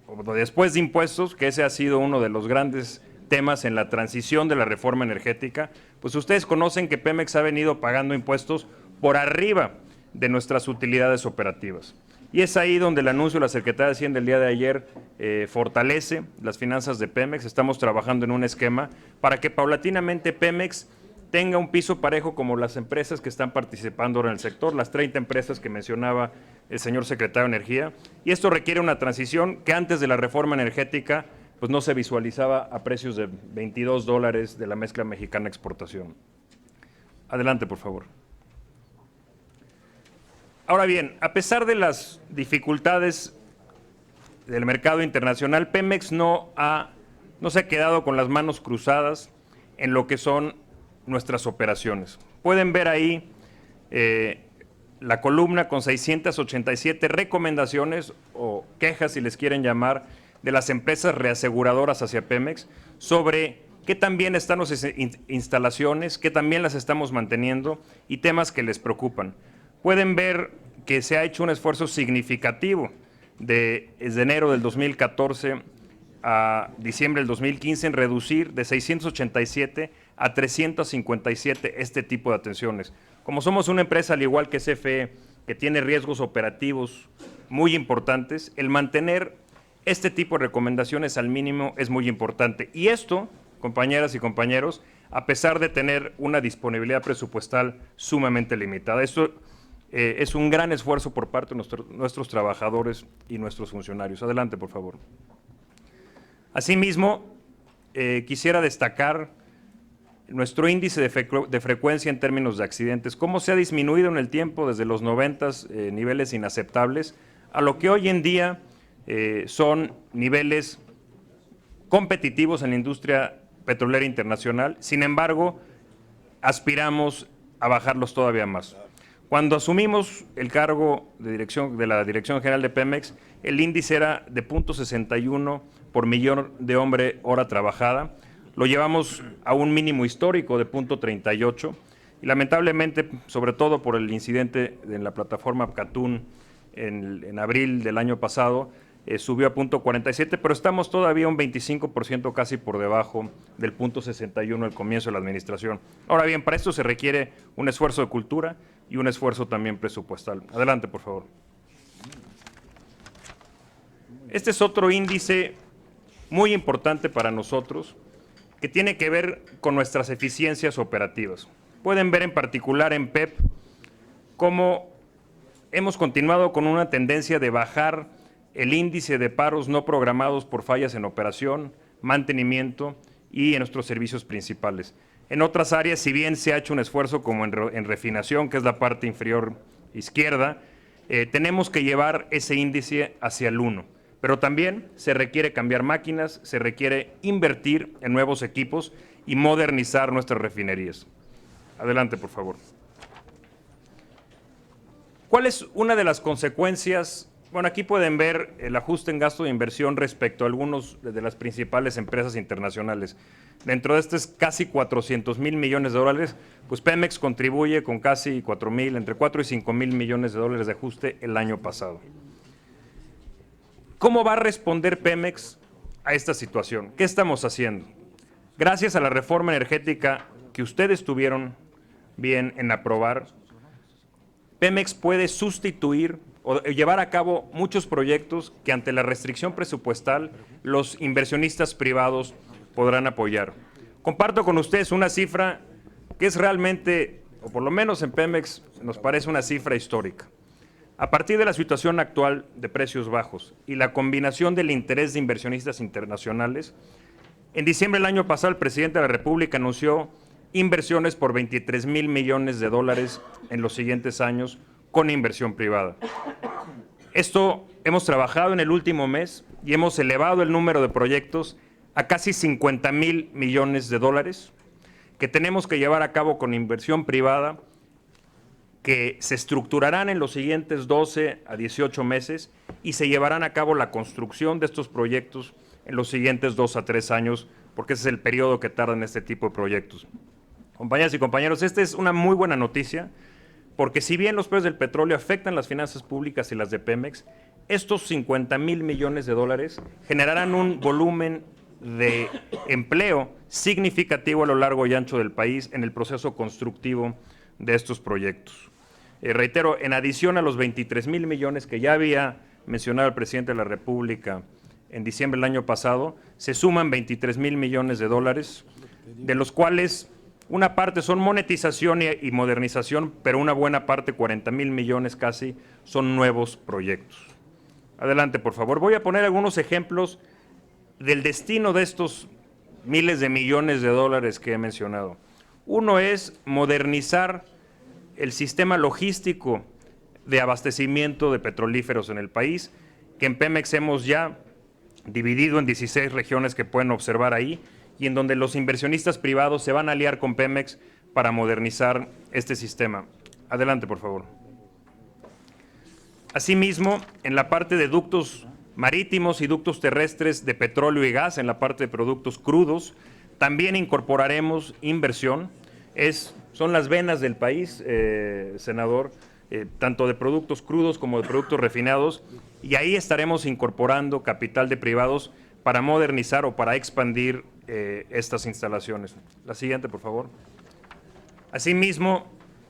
o después de impuestos, que ese ha sido uno de los grandes temas en la transición de la reforma energética, pues ustedes conocen que Pemex ha venido pagando impuestos por arriba de nuestras utilidades operativas. Y es ahí donde el anuncio de la Secretaría de Hacienda el día de ayer fortalece las finanzas de Pemex. Estamos trabajando en un esquema para que paulatinamente Pemex tenga un piso parejo como las empresas que están participando ahora en el sector, las 30 empresas que mencionaba el señor secretario de Energía. Y esto requiere una transición que antes de la reforma energética pues no se visualizaba a precios de $22 de la mezcla mexicana exportación. Adelante, por favor. Ahora bien, a pesar de las dificultades del mercado internacional, Pemex no se ha quedado con las manos cruzadas en lo que son nuestras operaciones. Pueden ver ahí la columna con 687 recomendaciones o quejas, si les quieren llamar, de las empresas reaseguradoras hacia Pemex sobre qué tan bien están nuestras instalaciones, qué tan bien las estamos manteniendo y temas que les preocupan. Pueden ver que se ha hecho un esfuerzo significativo desde enero del 2014 a diciembre del 2015 en reducir de 687 a 357 este tipo de atenciones. Como somos una empresa, al igual que CFE, que tiene riesgos operativos muy importantes, el mantener este tipo de recomendaciones al mínimo es muy importante. Y esto, compañeras y compañeros, a pesar de tener una disponibilidad presupuestal sumamente limitada. Esto es un gran esfuerzo por parte de nuestros trabajadores y nuestros funcionarios. Adelante, por favor. Asimismo, quisiera destacar nuestro índice de frecuencia en términos de accidentes, cómo se ha disminuido en el tiempo desde los 90 niveles inaceptables a lo que hoy en día son niveles competitivos en la industria petrolera internacional. Sin embargo, aspiramos a bajarlos todavía más. Cuando asumimos el cargo de la Dirección General de Pemex, el índice era de 0.61 por millón de hora trabajada. Lo llevamos a un mínimo histórico de 0.38 y lamentablemente, sobre todo por el incidente en la plataforma Catún en abril del año pasado, subió a 0.47, pero estamos todavía un 25% casi por debajo del 0.61 al comienzo de la administración. Ahora bien, para esto se requiere un esfuerzo de cultura y un esfuerzo también presupuestal. Adelante, por favor. Este es otro índice muy importante para nosotros que tiene que ver con nuestras eficiencias operativas. Pueden ver en particular en PEP cómo hemos continuado con una tendencia de bajar el índice de paros no programados por fallas en operación, mantenimiento y en nuestros servicios principales. En otras áreas, si bien se ha hecho un esfuerzo como en refinación, que es la parte inferior izquierda, tenemos que llevar ese índice hacia el 1. Pero también se requiere cambiar máquinas, se requiere invertir en nuevos equipos y modernizar nuestras refinerías. Adelante, por favor. ¿Cuál es una de las consecuencias? Bueno, aquí pueden ver el ajuste en gasto de inversión respecto a algunas de las principales empresas internacionales. Dentro de estos casi 400,000 millones de dólares, pues Pemex contribuye con casi 4,000, entre 4 y 5,000 millones de dólares de ajuste el año pasado. ¿Cómo va a responder Pemex a esta situación? ¿Qué estamos haciendo? Gracias a la reforma energética que ustedes tuvieron bien en aprobar, Pemex puede sustituir o llevar a cabo muchos proyectos que ante la restricción presupuestal los inversionistas privados podrán apoyar. Comparto con ustedes una cifra que es realmente, o por lo menos en Pemex, nos parece una cifra histórica. A partir de la situación actual de precios bajos y la combinación del interés de inversionistas internacionales, en diciembre del año pasado el presidente de la República anunció inversiones por 23,000 millones de dólares en los siguientes años con inversión privada. Esto hemos trabajado en el último mes y hemos elevado el número de proyectos a casi 50,000 millones de dólares que tenemos que llevar a cabo con inversión privada que se estructurarán en los siguientes 12 a 18 meses y se llevarán a cabo la construcción de estos proyectos en los siguientes 2 a 3 años, porque ese es el periodo que tardan este tipo de proyectos. Compañeras y compañeros, esta es una muy buena noticia, porque si bien los precios del petróleo afectan las finanzas públicas y las de Pemex, estos 50,000 millones de dólares generarán un volumen de empleo significativo a lo largo y ancho del país en el proceso constructivo de estos proyectos. Reitero, en adición a los 23,000 millones que ya había mencionado el presidente de la República en diciembre del año pasado, se suman 23,000 millones de dólares, de los cuales una parte son monetización y modernización, pero una buena parte, 40,000 millones casi, son nuevos proyectos. Adelante, por favor. Voy a poner algunos ejemplos del destino de estos miles de millones de dólares que he mencionado. Uno es modernizar el sistema logístico de abastecimiento de petrolíferos en el país, que en Pemex hemos ya dividido en 16 regiones que pueden observar ahí, y en donde los inversionistas privados se van a aliar con Pemex para modernizar este sistema. Adelante, por favor. Asimismo, en la parte de ductos marítimos y ductos terrestres de petróleo y gas, en la parte de productos crudos, también incorporaremos inversión. Son las venas del país, senador, tanto de productos crudos como de productos refinados, y ahí estaremos incorporando capital de privados para modernizar o para expandir estas instalaciones. La siguiente, por favor. Asimismo,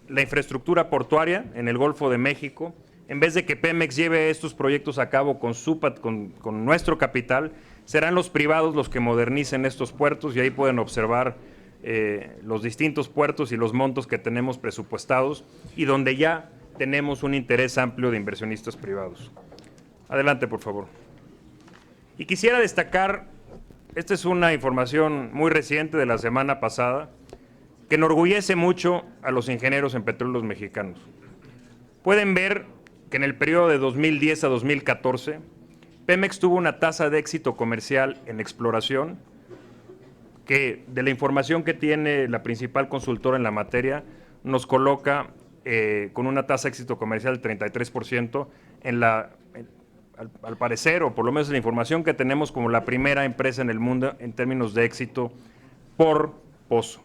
la infraestructura portuaria en el Golfo de México, en vez de que Pemex lleve estos proyectos a cabo con nuestro capital, serán los privados los que modernicen estos puertos, y ahí pueden observar los distintos puertos y los montos que tenemos presupuestados y donde ya tenemos un interés amplio de inversionistas privados. Adelante, por favor. Y quisiera destacar, esta es una información muy reciente de la semana pasada, que enorgullece mucho a los ingenieros en petróleos mexicanos. Pueden ver que en el periodo de 2010 a 2014, Pemex tuvo una tasa de éxito comercial en exploración que, de la información que tiene la principal consultora en la materia, nos coloca con una tasa de éxito comercial del 33% al parecer, o por lo menos la información que tenemos, como la primera empresa en el mundo en términos de éxito por pozo.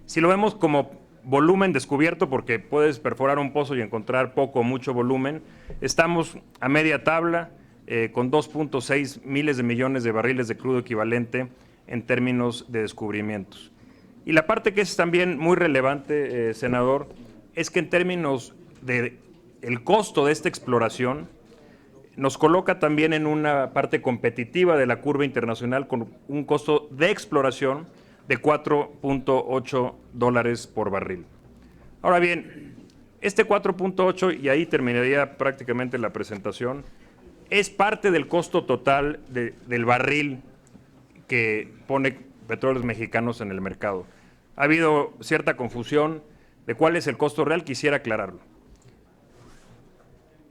Si lo vemos como volumen descubierto, porque puedes perforar un pozo y encontrar poco o mucho volumen, estamos a media tabla con 2.6 miles de millones de barriles de crudo equivalente en términos de descubrimientos. Y la parte que es también muy relevante, senador, es que en términos de el costo de esta exploración, nos coloca también en una parte competitiva de la curva internacional con un costo de exploración de $4.8 por barril. Ahora bien, este 4.8, y ahí terminaría prácticamente la presentación, es parte del costo total del barril que pone Petróleos Mexicanos en el mercado. Ha habido cierta confusión de cuál es el costo real, quisiera aclararlo.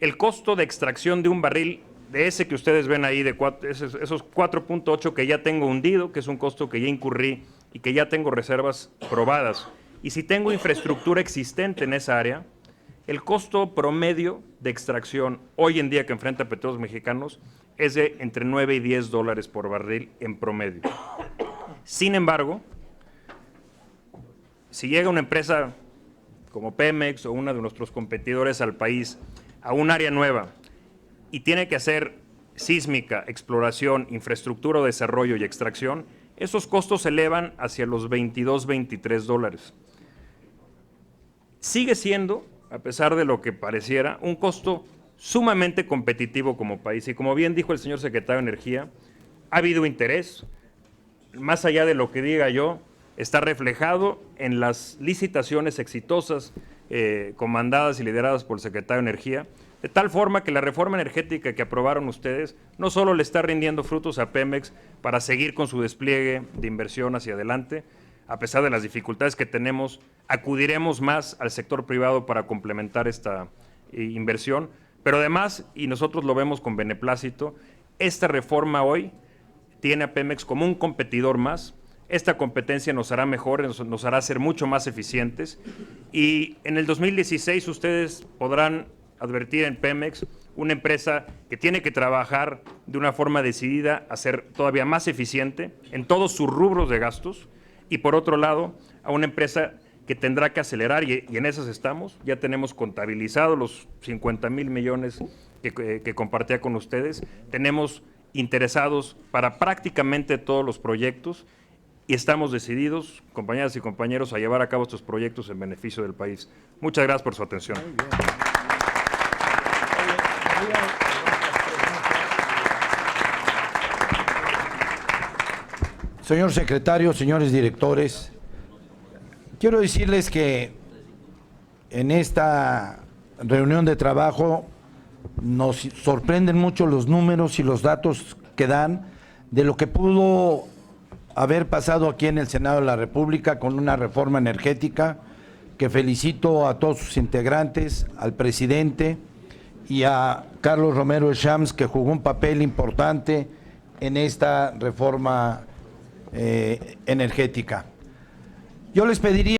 El costo de extracción de un barril, de ese que ustedes ven ahí, esos 4.8 que ya tengo hundido, que es un costo que ya incurrí y que ya tengo reservas probadas, y si tengo infraestructura existente en esa área, el costo promedio de extracción hoy en día que enfrenta Petróleos Mexicanos es de entre 9 y 10 dólares por barril en promedio. Sin embargo, si llega una empresa como Pemex o una de nuestros competidores al país a un área nueva y tiene que hacer sísmica, exploración, infraestructura, desarrollo y extracción, esos costos se elevan hacia los 22, 23 dólares. Sigue siendo, a pesar de lo que pareciera, un costo sumamente competitivo como país. Y como bien dijo el señor secretario de Energía, ha habido interés, más allá de lo que diga yo, está reflejado en las licitaciones exitosas comandadas y lideradas por el secretario de Energía, de tal forma que la reforma energética que aprobaron ustedes no solo le está rindiendo frutos a Pemex para seguir con su despliegue de inversión hacia adelante, a pesar de las dificultades que tenemos, acudiremos más al sector privado para complementar esta inversión, pero además, y nosotros lo vemos con beneplácito, esta reforma hoy tiene a Pemex como un competidor más. Esta competencia nos hará mejores, nos hará ser mucho más eficientes, y en el 2016 ustedes podrán advertir en Pemex una empresa que tiene que trabajar de una forma decidida a ser todavía más eficiente en todos sus rubros de gastos, y por otro lado a una empresa que tendrá que acelerar, y en esas estamos. Ya tenemos contabilizados los 50,000 millones que compartía con ustedes, tenemos interesados para prácticamente todos los proyectos, y estamos decididos, compañeras y compañeros, a llevar a cabo estos proyectos en beneficio del país. Muchas gracias por su atención. Señor secretario, señores directores, quiero decirles que en esta reunión de trabajo nos sorprenden mucho los números y los datos que dan de lo que pudo haber pasado aquí en el Senado de la República con una reforma energética que felicito a todos sus integrantes, al presidente y a Carlos Romero Champs, que jugó un papel importante en esta reforma energética. Yo les pediría